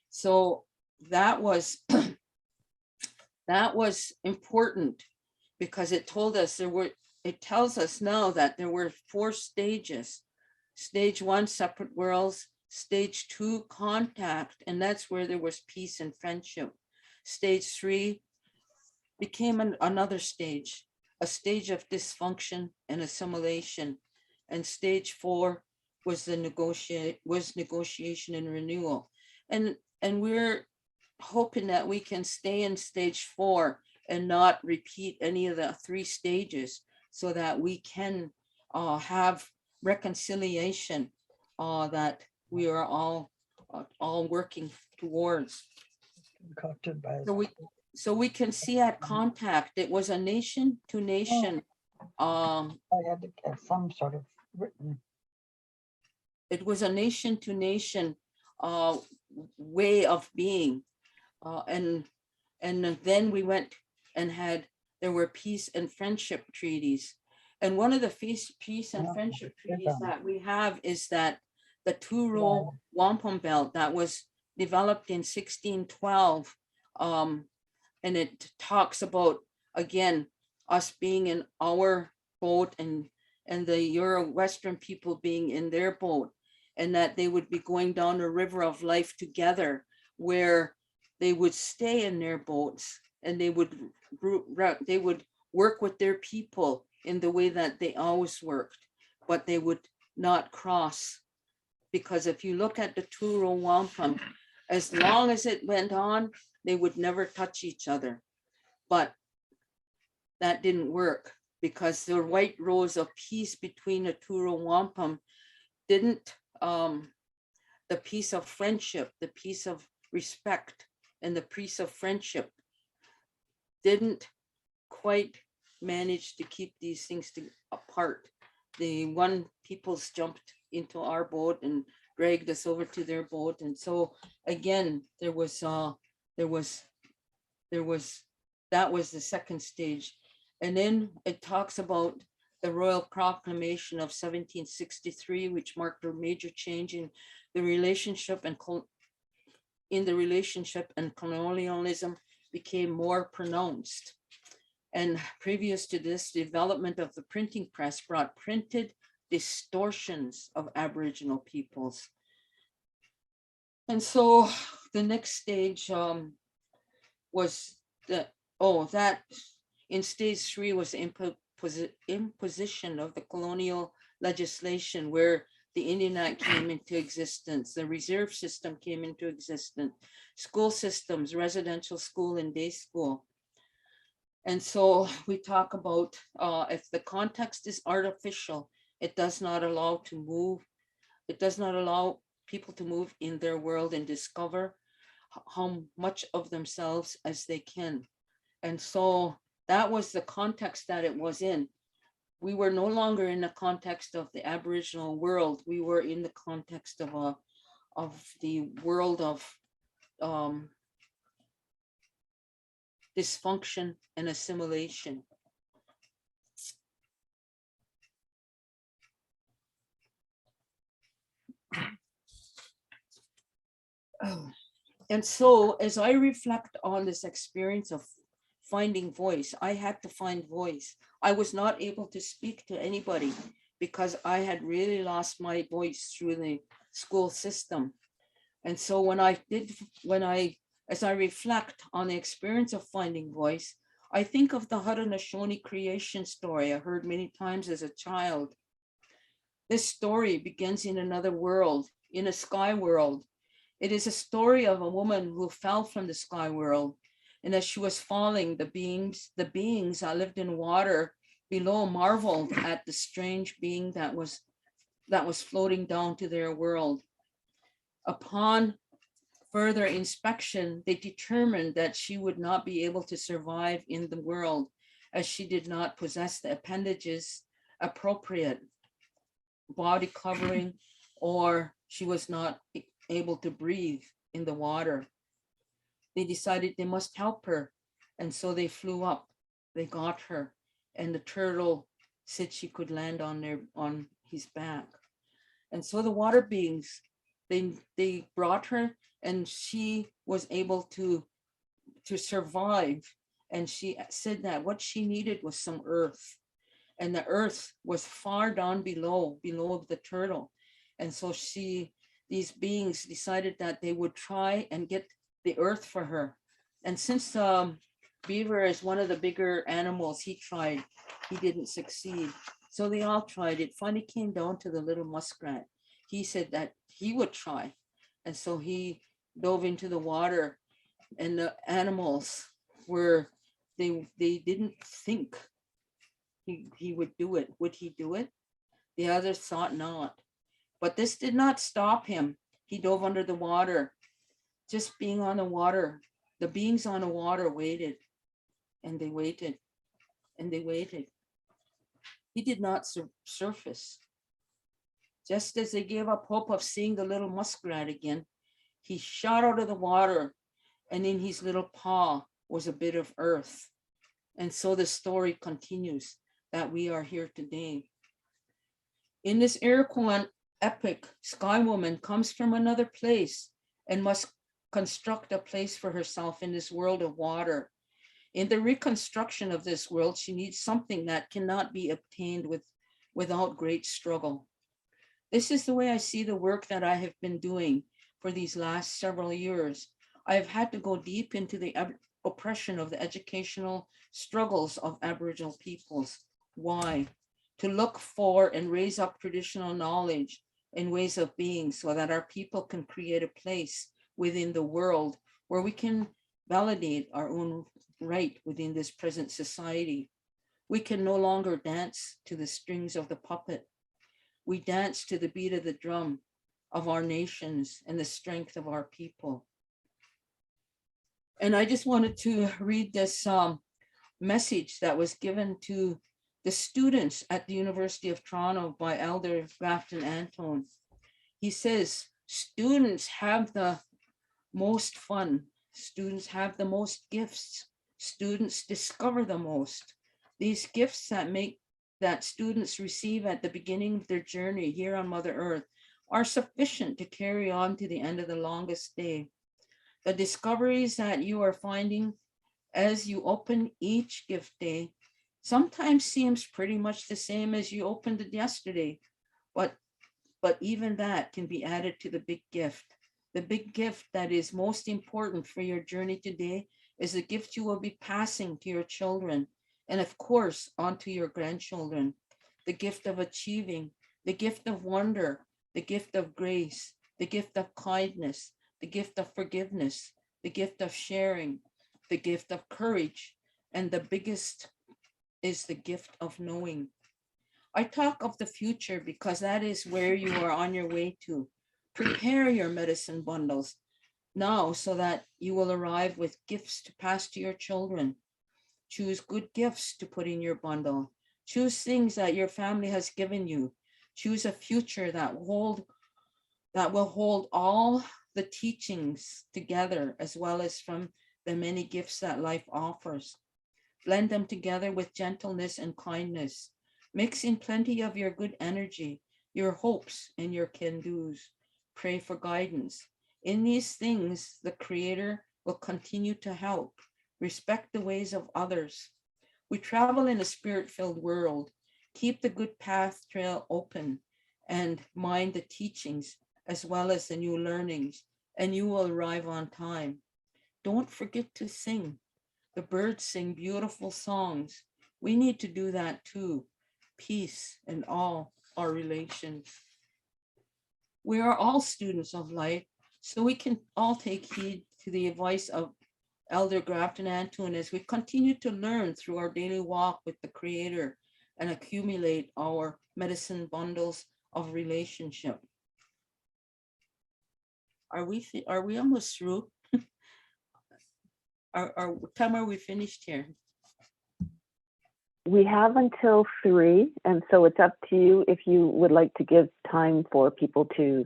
So that was that was important because it told us it tells us now that there were 4 stages. Stage 1, separate worlds. Stage 2, contact, and that's where there was peace and friendship. Stage 3 became another stage, a stage of dysfunction and assimilation. And stage 4 was negotiation and renewal. And we're hoping that we can stay in stage 4 and not repeat any of the 3 stages, so that we can have reconciliation that we are all working towards. So we can see at contact, it was a nation to nation. I had to get some sort of written. It was a nation to nation way of being. And then we went and there were peace and friendship treaties. And one of the peace and friendship treaties that we have is that the Turo Wampum Belt that was developed in 1612. And it talks about, again, us being in our boat and the Euro-Western people being in their boat, and that they would be going down a river of life together, where they would stay in their boats and they would work with their people in the way that they always worked, but they would not cross. Because if you look at the Turo Wampum, as long as it went on, they would never touch each other. But that didn't work, because the white rose of peace between the Turo Wampum didn't, the peace of friendship, the peace of respect, and the peace of friendship didn't quite manage to keep these things apart. The one peoples jumped into our boat and dragged us over to their boat. And so again, that was the second stage. And then it talks about the Royal Proclamation of 1763, which marked a major change in the relationship, and colonialism became more pronounced. And previous to this, development of the printing press brought printed distortions of Aboriginal peoples. And so the next stage was that in stage 3 was the imposition of the colonial legislation, where the Indian Act came into existence, the reserve system came into existence, school systems, residential school and day school. And so we talk about if the context is artificial, it does not allow to move. It does not allow people to move in their world and discover how much of themselves as they can. And so that was the context that it was in. We were no longer in the context of the Aboriginal world. We were in the context of the world of dysfunction and assimilation. And so as I reflect on this experience of finding voice, I had to find voice. I was not able to speak to anybody because I had really lost my voice through the school system. And so as I reflect on the experience of finding voice, I think of the Haudenosaunee creation story I heard many times as a child. This story begins in another world, in a sky world. It is a story of a woman who fell from the sky world. And as she was falling, the beings that lived in water below marveled at the strange being that was floating down to their world. Upon further inspection, they determined that she would not be able to survive in the world as she did not possess the appendages appropriate, body covering, or she was not able to breathe in the water. They decided they must help her. And so they flew up, they got her, and the turtle said she could land on his back. And so the water beings, they brought her, and she was able to survive. And she said that what she needed was some earth. And the earth was far down below the turtle. And so these beings decided that they would try and get the earth for her. And since beaver is one of the bigger animals, he tried, he didn't succeed. So they all tried. It finally came down to the little muskrat. He said that he would try. And so he dove into the water, and the animals they didn't think he would do it. Would he do it? The others thought not. But this did not stop him. He dove under the water. Just being on the water, the beings on the water waited, and they waited, and they waited. He did not surface. Just as they gave up hope of seeing the little muskrat again, he shot out of the water, and in his little paw was a bit of earth. And so the story continues that we are here today. In this Iroquois epic, Sky Woman comes from another place and must construct a place for herself in this world of water. In the reconstruction of this world, she needs something that cannot be obtained without great struggle. This is the way I see the work that I have been doing for these last several years. I have had to go deep into the oppression of the educational struggles of Aboriginal peoples. Why? To look for and raise up traditional knowledge and ways of being so that our people can create a place within the world where we can validate our own right within this present society. We can no longer dance to the strings of the puppet. We dance to the beat of the drum of our nations and the strength of our people. And I just wanted to read this message that was given to the students at the University of Toronto by Elder Grafton Antone. He says, students have the most fun. Students have the most gifts. Students discover the most. These gifts that students receive at the beginning of their journey here on Mother Earth are sufficient to carry on to the end of the longest day. The discoveries that you are finding as you open each gift day sometimes seems pretty much the same as you opened it yesterday, but even that can be added to the big gift. The big gift that is most important for your journey today is the gift you will be passing to your children, and of course, onto your grandchildren. The gift of achieving, the gift of wonder, the gift of grace, the gift of kindness, the gift of forgiveness, the gift of sharing, the gift of courage, and the biggest is the gift of knowing. I talk of the future because that is where you are on your way to. Prepare your medicine bundles now so that you will arrive with gifts to pass to your children. Choose good gifts to put in your bundle. Choose things that your family has given you. Choose a future that will hold all the teachings together, as well as from the many gifts that life offers. Blend them together with gentleness and kindness. Mix in plenty of your good energy, your hopes, and your can-dos. Pray for guidance. In these things, the Creator will continue to help. Respect the ways of others. We travel in a spirit-filled world. Keep the good path trail open and mind the teachings as well as the new learnings, and you will arrive on time. Don't forget to sing. The birds sing beautiful songs. We need to do that too. Peace in all our relations. We are all students of life, so we can all take heed to the advice of Elder Grafton Antone as we continue to learn through our daily walk with the Creator and accumulate our medicine bundles of relationship. Are we almost through? Time are we finished here? We have until 3, and so it's up to you if you would like to give time for people to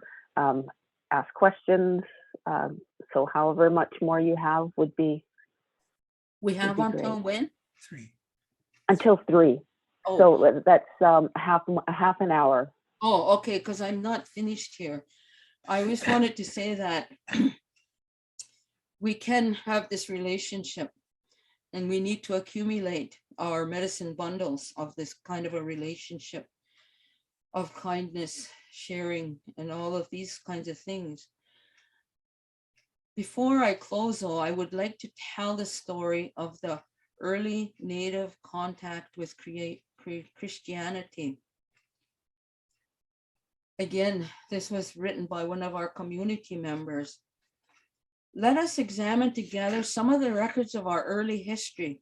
ask questions. So however much more you have would be. We have until great. when? 3. Until 3. Oh. So that's half an hour. Oh, okay, because I'm not finished here. I just wanted to say that we can have this relationship and we need to accumulate our medicine bundles of this kind of a relationship of kindness, sharing, and all of these kinds of things. Before I close, though, I would like to tell the story of the early native contact with Christianity. Again, this was written by one of our community members. Let us examine together some of the records of our early history.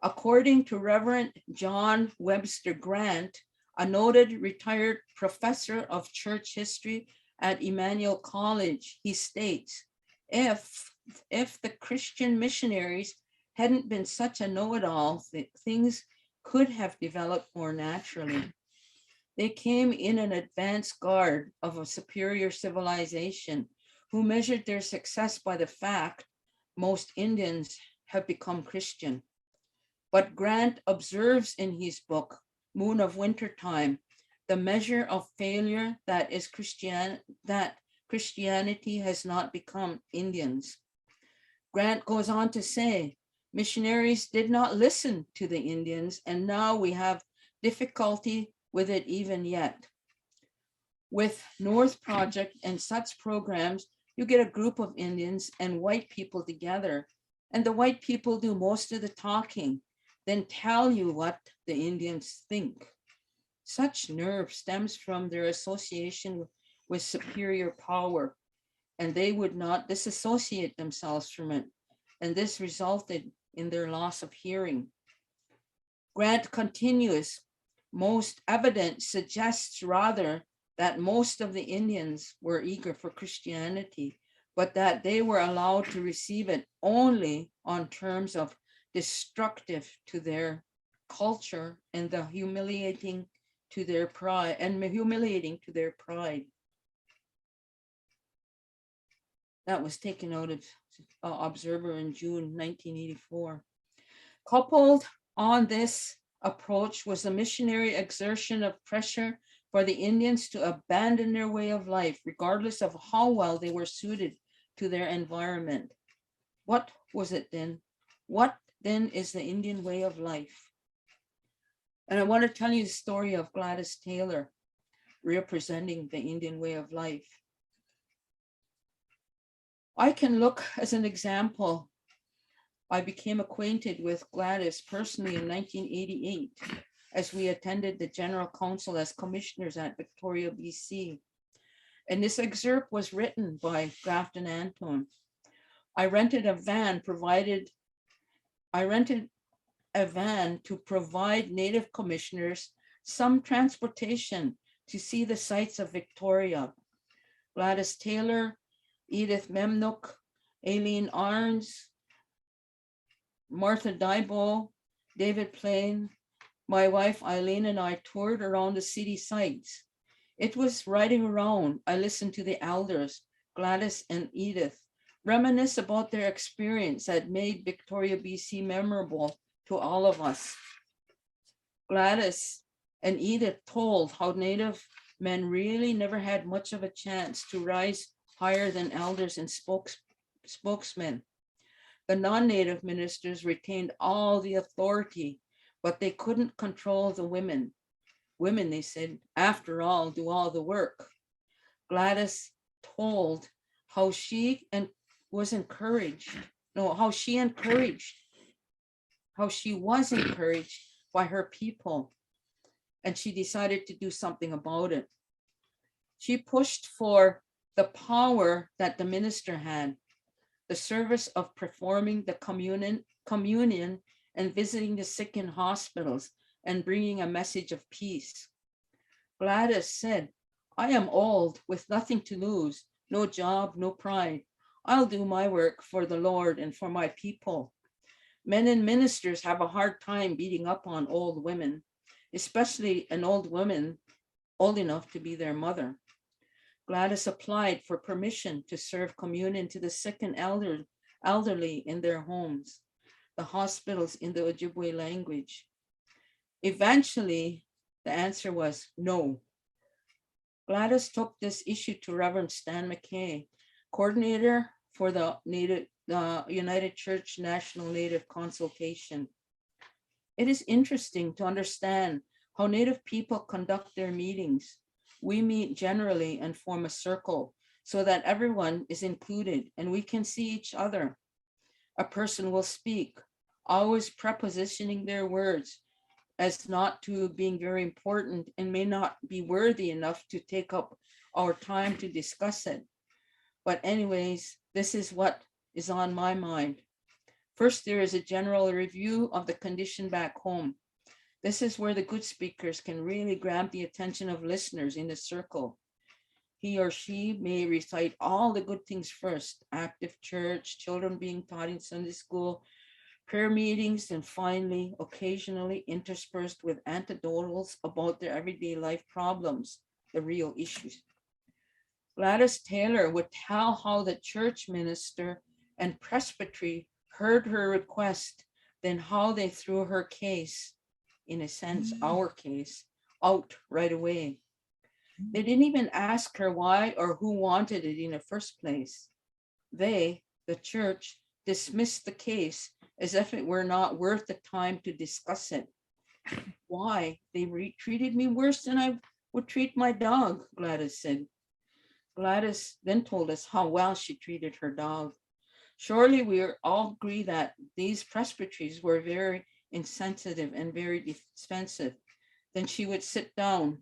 According to Reverend John Webster Grant, a noted retired professor of church history at Emmanuel College, he states, if the Christian missionaries hadn't been such a know-it-all, things could have developed more naturally. They came in an advance guard of a superior civilization who measured their success by the fact most Indians have become Christian. But Grant observes in his book, Moon of Wintertime, the measure of failure that is Christianity has not become Indians. Grant goes on to say, missionaries did not listen to the Indians, and now we have difficulty with it even yet. With North Project and such programs, you get a group of Indians and white people together, and the white people do most of the talking, then tell you what the Indians think. Such nerve stems from their association with superior power, and they would not disassociate themselves from it, and this resulted in their loss of hearing. Grant continues, most evidence suggests rather that most of the Indians were eager for Christianity, but that they were allowed to receive it only on terms of destructive to their culture and the humiliating to their pride. That was taken out of Observer in June 1984. Coupled on this approach was the missionary exertion of pressure for the Indians to abandon their way of life, regardless of how well they were suited to their environment. What was it then? What then is the Indian way of life? And I want to tell you the story of Gladys Taylor, representing the Indian way of life. I can look as an example. I became acquainted with Gladys personally in 1988 as we attended the General Council as commissioners at Victoria, BC. And this excerpt was written by Grafton Antone. I rented a van to provide Native commissioners some transportation to see the sights of Victoria. Gladys Taylor, Edith Memnook, Eileen Arns, Martha Dybo, David Plain, my wife Eileen and I toured around the city sites. It was riding around. I listened to the elders, Gladys and Edith, reminisce about their experience that made Victoria, BC memorable to all of us. Gladys and Edith told how Native men really never had much of a chance to rise higher than elders and spokesmen. The non-Native ministers retained all the authority, but they couldn't control the women. Women, they said, after all, do all the work. Gladys told how she was encouraged by her people, and she decided to do something about it. She pushed for the power that the minister had, the service of performing the communion and visiting the sick in hospitals and bringing a message of peace. Gladys said, I am old with nothing to lose, no job, no pride. I'll do my work for the Lord and for my people. Men and ministers have a hard time beating up on old women, especially an old woman old enough to be their mother. Gladys applied for permission to serve communion to the sick and elderly in their homes, the hospitals in the Ojibwe language. Eventually, the answer was no. Gladys took this issue to Reverend Stan McKay, coordinator for the United Church National Native Consultation. It is interesting to understand how Native people conduct their meetings. We meet generally and form a circle so that everyone is included and we can see each other. A person will speak, always prepositioning their words as not to being very important and may not be worthy enough to take up our time to discuss it. But anyways, this is what is on my mind. First, there is a general review of the condition back home. This is where the good speakers can really grab the attention of listeners in the circle. He or she may recite all the good things first, active church, children being taught in Sunday school, prayer meetings, and finally, occasionally interspersed with anecdotals about their everyday life problems, the real issues. Gladys Taylor would tell how the church minister and presbytery heard her request, then how they threw her case, in a sense, our case, out right away. They didn't even ask her why or who wanted it in the first place. They, the church, dismissed the case as if it were not worth the time to discuss it. Why? They treated me worse than I would treat my dog, Gladys said. Gladys then told us how well she treated her dog. Surely we all agree that these presbyteries were very insensitive and very defensive. Then she would sit down.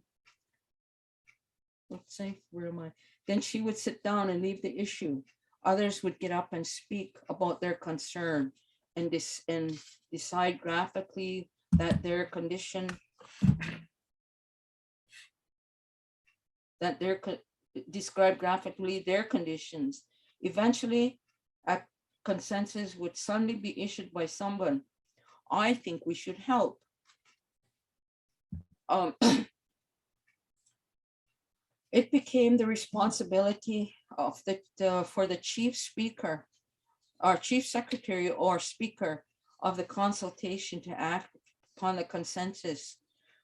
Then she would sit down and leave the issue. Others would get up and speak about their concern and decide graphically that their condition, describe graphically their conditions. Eventually, a consensus would suddenly be issued by someone. I think we should help. It became the responsibility of for the chief speaker, or chief secretary or speaker of the consultation to act upon the consensus.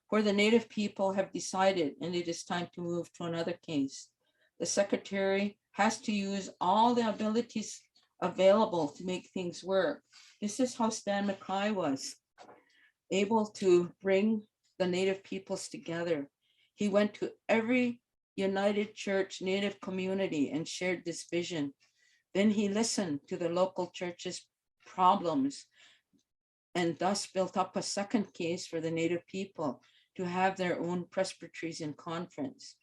Where the Native people have decided and it is time to move to another case, the secretary has to use all the abilities available to make things work. This is how Stan McKay was able to bring the Native peoples together. He went to every United Church Native community and shared this vision. Then he listened to the local church's problems and thus built up a second case for the Native people to have their own presbyteries in conference.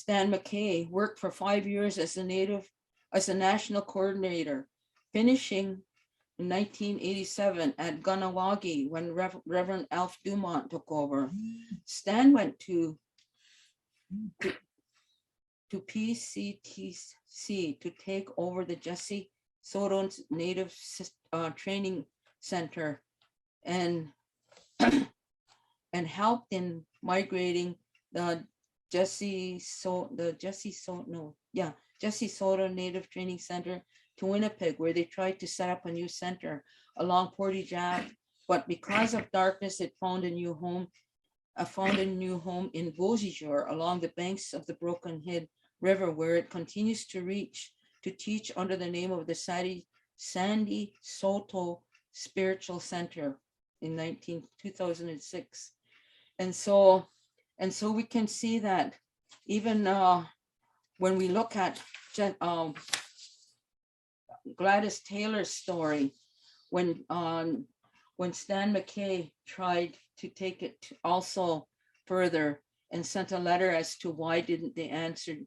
Stan McKay worked for 5 years as a national coordinator, finishing in 1987 at Ganawagi when Reverend Alf Dumont took over. Stan went to PCTC to take over the Jesse Soto Native Training Center and helped in migrating the Jesse Soto Native Training Center to Winnipeg, where they tried to set up a new center along Portage Ave, but because of darkness, it found a new home in Beausejour along the banks of the Broken Head River, where it continues to teach under the name of the Sandy Soto Spiritual Center in 2006. And so we can see that even when we look at Gladys Taylor's story, when Stan McKay tried to take it also further and sent a letter as to why didn't they answer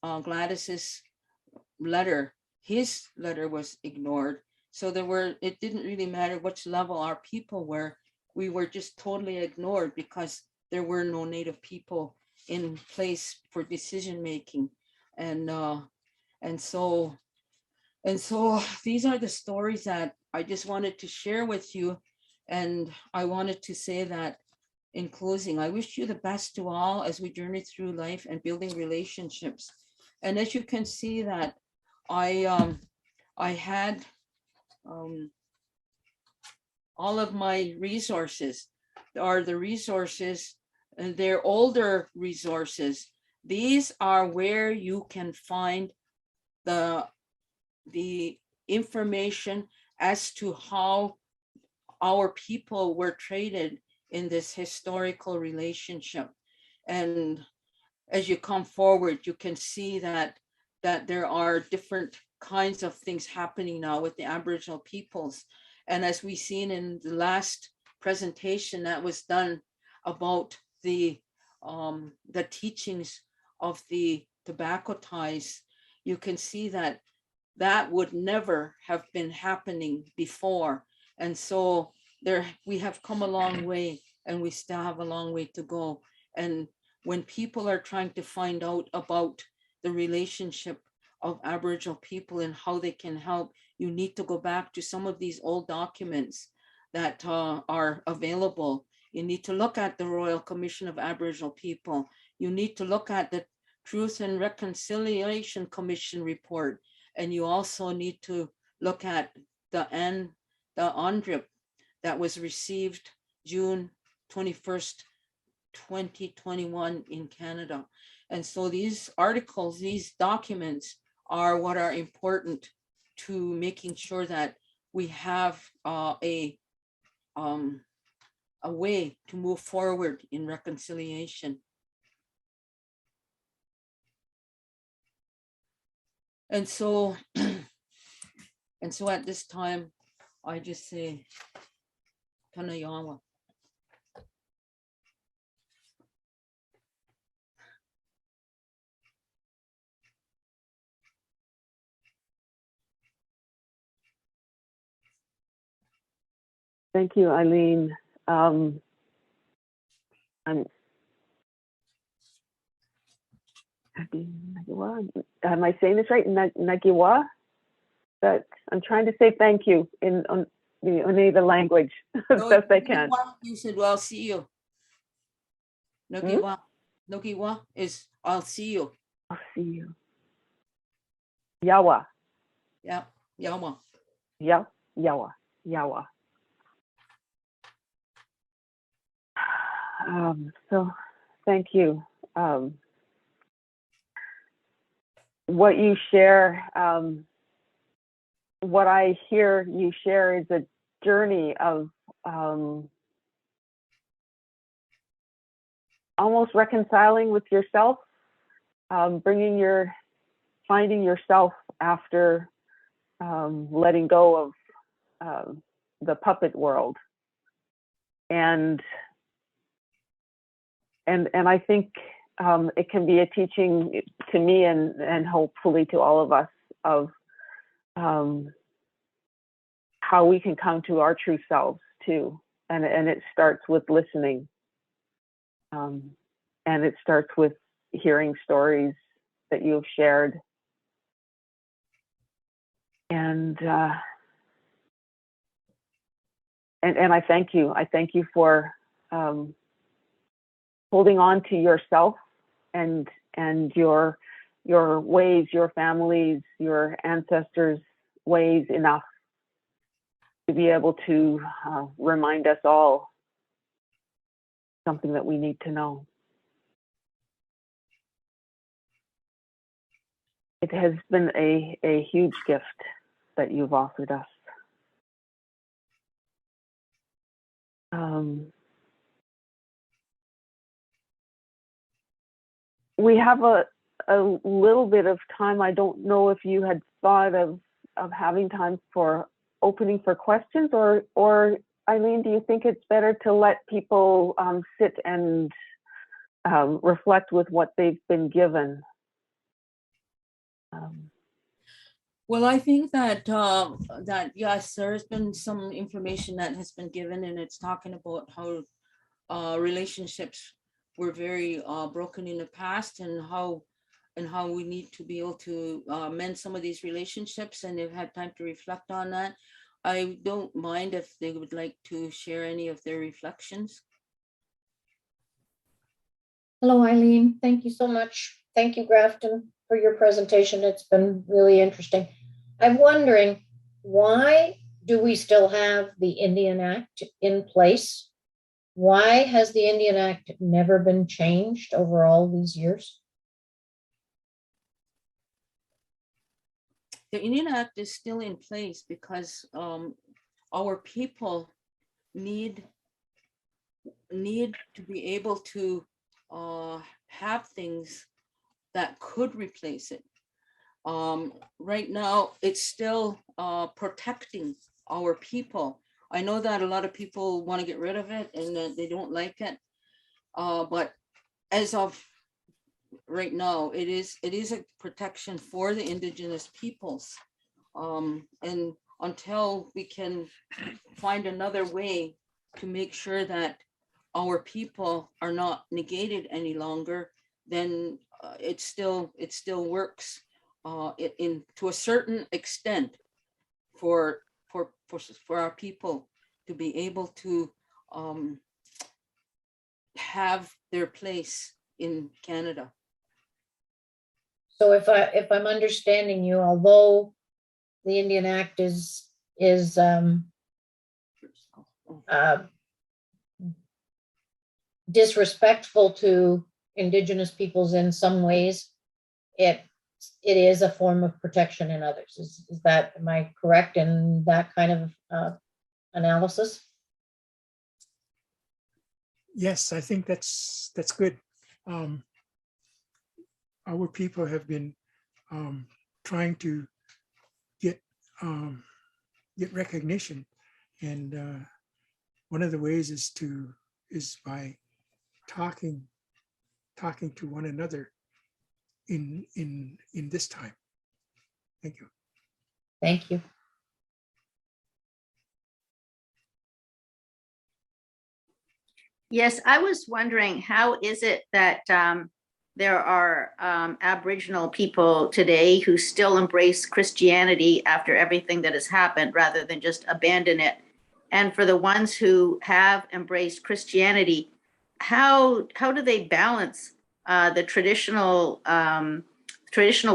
Gladys's letter, his letter was ignored. So it didn't really matter which level our people were. We were just totally ignored because there were no Native people in place for decision making. And so these are the stories that I just wanted to share with you. And I wanted to say that in closing, I wish you the best to all as we journey through life and building relationships. And as you can see that I had all of my resources are the resources, and they're older resources. These are where you can find the information as to how our people were treated in this historical relationship. And as you come forward, you can see that there are different kinds of things happening now with the Aboriginal peoples. And as we've seen in the last presentation that was done about the teachings of the tobacco ties, you can see that would never have been happening before. And so we have come a long way, and we still have a long way to go. And when people are trying to find out about the relationship of Aboriginal people and how they can help, you need to go back to some of these old documents that are available. You need to look at the Royal Commission of Aboriginal People. You need to look at the Truth and Reconciliation Commission report. And you also need to look at the UNDRIP that was received June 21st, 2021 in Canada. And so these articles, these documents are what are important to making sure that we have a way to move forward in reconciliation. And so at this time, I just say, Tanayawa. Thank you, Eileen. Am I saying this right? Nagiwa? That I'm trying to say thank you in the Oneida language as best I can. You said, well, I'll see you. Nagiwa. Nagiwa is I'll see you. I'll see you. Yawa. Yeah, Yawa. Yeah, Yawa. Yawa. So thank you. What you share, what I hear you share is a journey of almost reconciling with yourself, finding yourself after letting go of the puppet world. And I think it can be a teaching to me and hopefully to all of us of how we can come to our true selves too. And it starts with listening. And it starts with hearing stories that you've shared. And I thank you. I thank you for holding on to yourself and your ways, your families, your ancestors' ways enough to be able to remind us all something that we need to know. It has been a huge gift that you've offered us. We have a little bit of time. I don't know if you had thought of having time for opening for questions, or Eileen, do you think it's better to let people sit and reflect with what they've been given? Well, I think that that yes, there's been some information that has been given, and it's talking about how relationships were very broken in the past, and how we need to be able to mend some of these relationships, and they've had time to reflect on that. I don't mind if they would like to share any of their reflections. Hello, Eileen. Thank you so much. Thank you, Grafton, for your presentation. It's been really interesting. I'm wondering, why do we still have the Indian Act in place? Why has the Indian Act never been changed over all these years? The Indian Act is still in place because our people need to be able to have things that could replace it. Right now, it's still protecting our people. I know that a lot of people want to get rid of it and that they don't like it, but as of right now, it is a protection for the Indigenous peoples, and until we can find another way to make sure that our people are not negated any longer, then it still works to a certain extent for our people to be able to have their place in Canada. So if I'm understanding you, although the Indian Act is disrespectful to Indigenous peoples in some ways, it is a form of protection in others. Is that, am I correct in that kind of analysis? Yes, I think that's good. Our people have been trying to get recognition, and one of the ways is by talking to one another in this time. Thank you. Thank you. Yes, I was wondering, how is it that there are Aboriginal people today who still embrace Christianity after everything that has happened rather than just abandon it? And for the ones who have embraced Christianity, how do they balance the traditional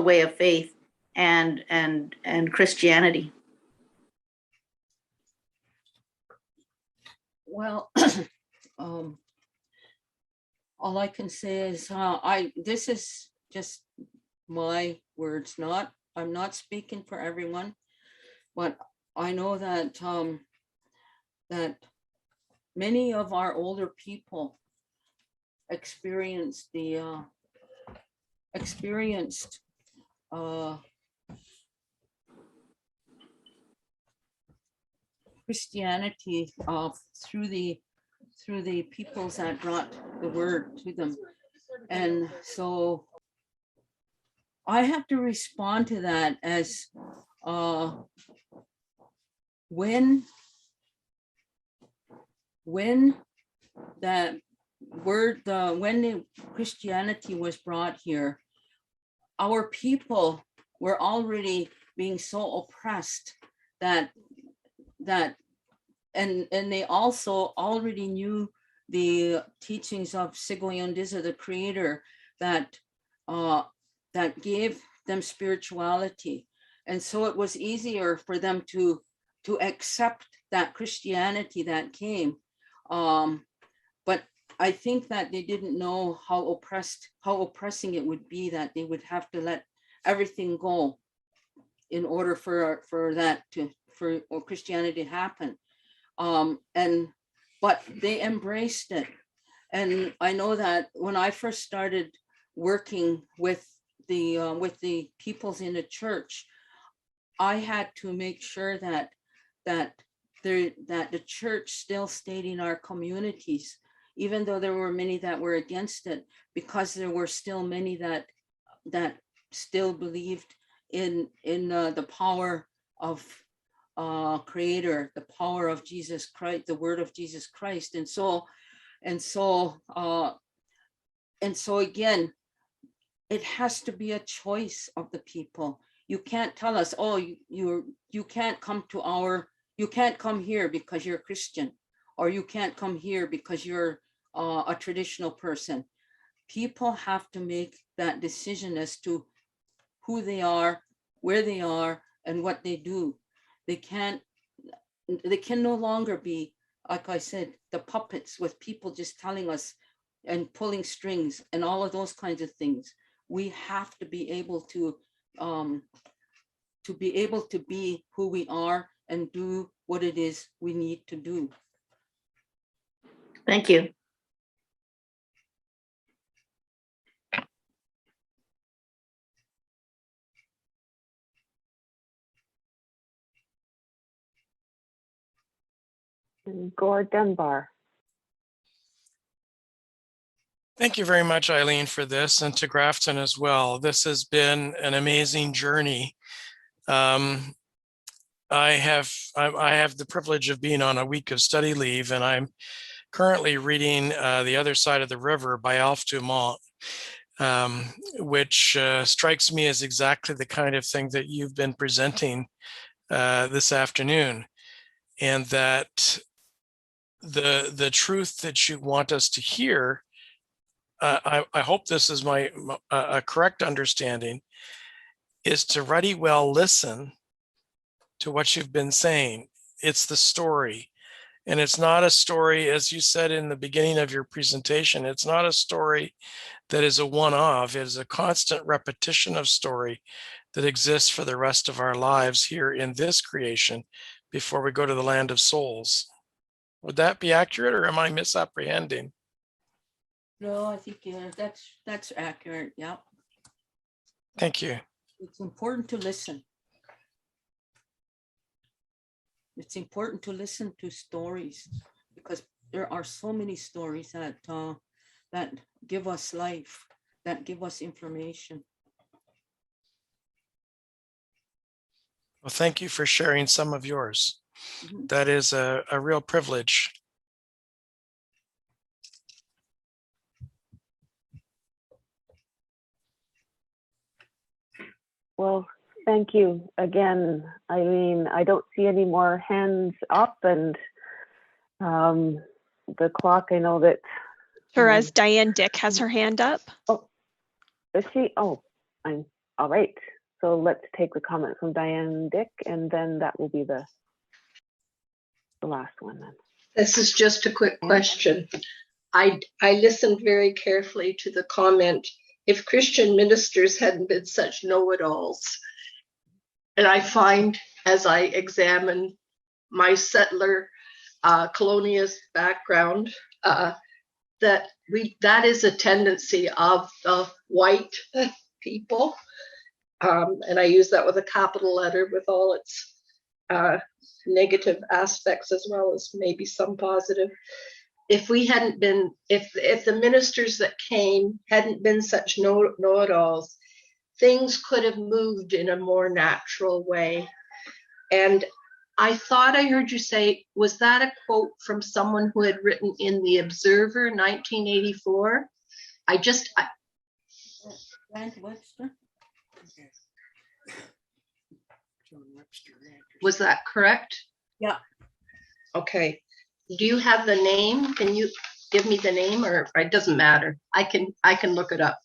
way of faith and Christianity? Well, all I can say is this is just my words, I'm not speaking for everyone, but I know that that many of our older people experienced Christianity through the peoples that brought the word to them, And so I have to respond to that as when that word, when the Christianity was brought here, our people were already being so oppressed that and they also already knew the teachings of Sigoyondisa, the creator, that gave them spirituality. And so it was easier for them to accept that Christianity that came. But I think that they didn't know how oppressing it would be, that they would have to let everything go in order for Christianity to happen. But they embraced it. And I know that when I first started working with the peoples in the church, I had to make sure that the church still stayed in our communities, even though there were many that were against it, because there were still many that still believed in the power of Creator, the power of Jesus Christ, the word of Jesus Christ. And so again, it has to be a choice of the people. You can't tell us, oh, you can't come here because you're Christian, or you can't come here because you're a traditional person. People have to make that decision as to who they are, where they are, and what they do. They can no longer be, like I said, the puppets with people just telling us and pulling strings and all of those kinds of things. We have to be able to be who we are and do what it is we need to do. Thank you. And Gore Dunbar. Thank you very much, Eileen, for this, and to Grafton as well. This has been an amazing journey. I have the privilege of being on a week of study leave, and I'm currently reading The Other Side of the River by Alf Dumont, which strikes me as exactly the kind of thing that you've been presenting this afternoon, and that the truth that you want us to hear, I hope this is a correct understanding, is to ready well listen to what you've been saying. It's the story. And it's not a story, as you said in the beginning of your presentation, it's not a story that is a one-off. It is a constant repetition of story that exists for the rest of our lives here in this creation before we go to the land of souls. Would that be accurate, or am I misapprehending? No, I think that's accurate. Yeah. Thank you. It's important to listen. It's important to listen to stories, because there are so many stories that give us life, that give us information. Well, thank you for sharing some of yours. Mhm. That is a real privilege. Well, thank you again, Eileen. I don't see any more hands up, and the clock, I know that. Therese, Diane Dick has her hand up. Oh, is she? Oh, I'm all right. So let's take the comment from Diane Dick, and then that will be the last one then. This is just a quick question. I listened very carefully to the comment, if Christian ministers hadn't been such know-it-alls. And I find, as I examine my settler colonialist background, that is a tendency of the white people. And I use that with a capital letter, with all its negative aspects as well as maybe some positive. if we hadn't been, if the ministers that came hadn't been such know-it-alls, things could have moved in a more natural way. And I thought I heard you say, was that a quote from someone who had written in The Observer, 1984? Grant Webster? John Webster. Was that correct? Yeah. Okay. Do you have the name? Can you give me the name, or it doesn't matter? I can look it up.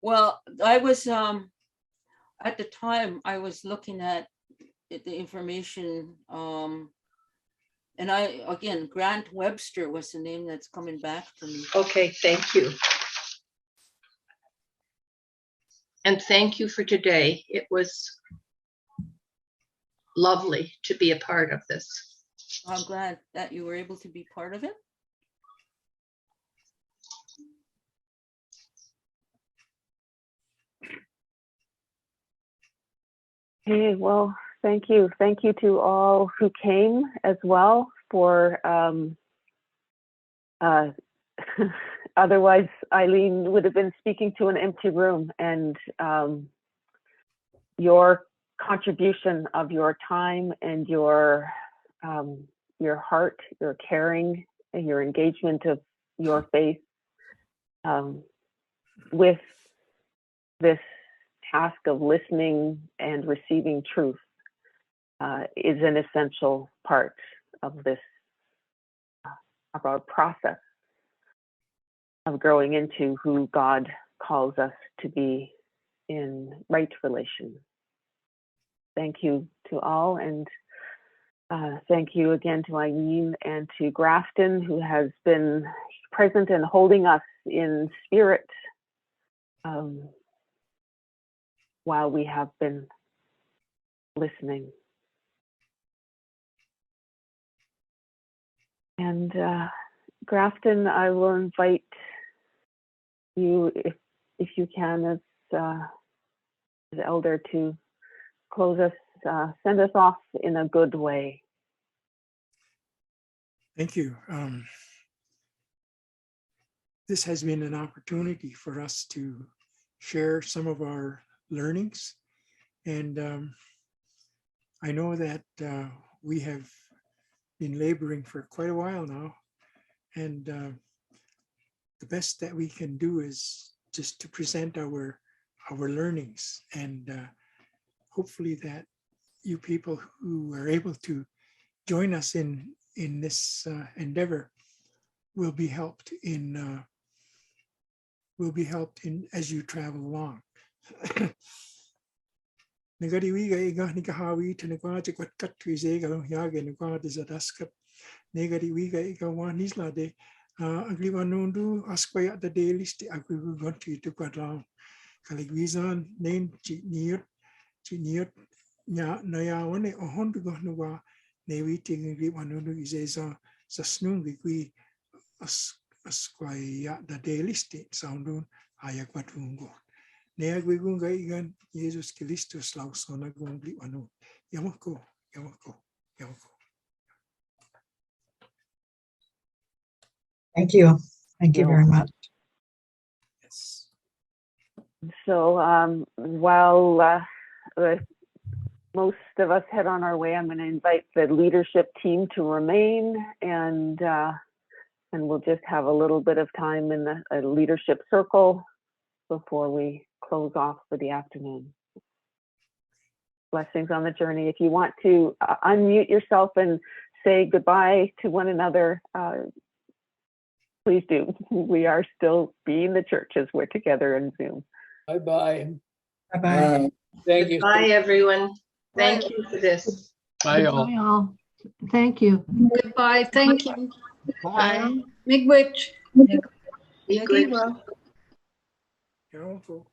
Well, I was at the time I was looking at the information, and again, Grant Webster was the name that's coming back to me. Okay, thank you. And thank you for today. It was lovely to be a part of this. I'm glad that you were able to be part of it. Okay, well, thank you. Thank you to all who came as well for, otherwise Eileen would have been speaking to an empty room, and your contribution of your time and your heart, your caring, and your engagement of your faith with this task of listening and receiving truth is an essential part of this, of our process of growing into who God calls us to be in right relation. Thank you to all, and thank you again to Eileen and to Grafton, who has been present and holding us in spirit while we have been listening. And Grafton, I will invite you, if you can, as elder, to close us, send us off in a good way. Thank you. This has been an opportunity for us to share some of our learnings. And I know that we have been laboring for quite a while now. And the best that we can do is just to present our learnings, and hopefully that you people who are able to join us in this endeavor will be helped in as you travel along. Negari wiga iga nikahawi tenegwa jekwat katwize galong yage negwa dizadaskap. Negari wiga iga wanisla de agriwanundu askwaya the daily sti agriwanti to kwadlang. Kaligwizan name chiniot nya nayawane ohondu gohnwa newi tingri wanundu izeza sasnung gwi askwaya the daily state soundun ayakwatungo. Nea gwigunga igan Jesus Christus lausona gungli wanu. Yamako. Thank you. Thank you very much. Yes. So while most of us head on our way, I'm going to invite the leadership team to remain, and we'll just have a little bit of time in the leadership circle before we close off for the afternoon. Blessings on the journey. If you want to unmute yourself and say goodbye to one another, please do. We are still being the church as we're together in Zoom. Bye-bye. Bye-bye. Thank you. Bye, everyone. Thank you for this. Bye, all. Bye all. Thank you. Goodbye. Thank you. Bye. Miigwech. Nagiba. Yamako.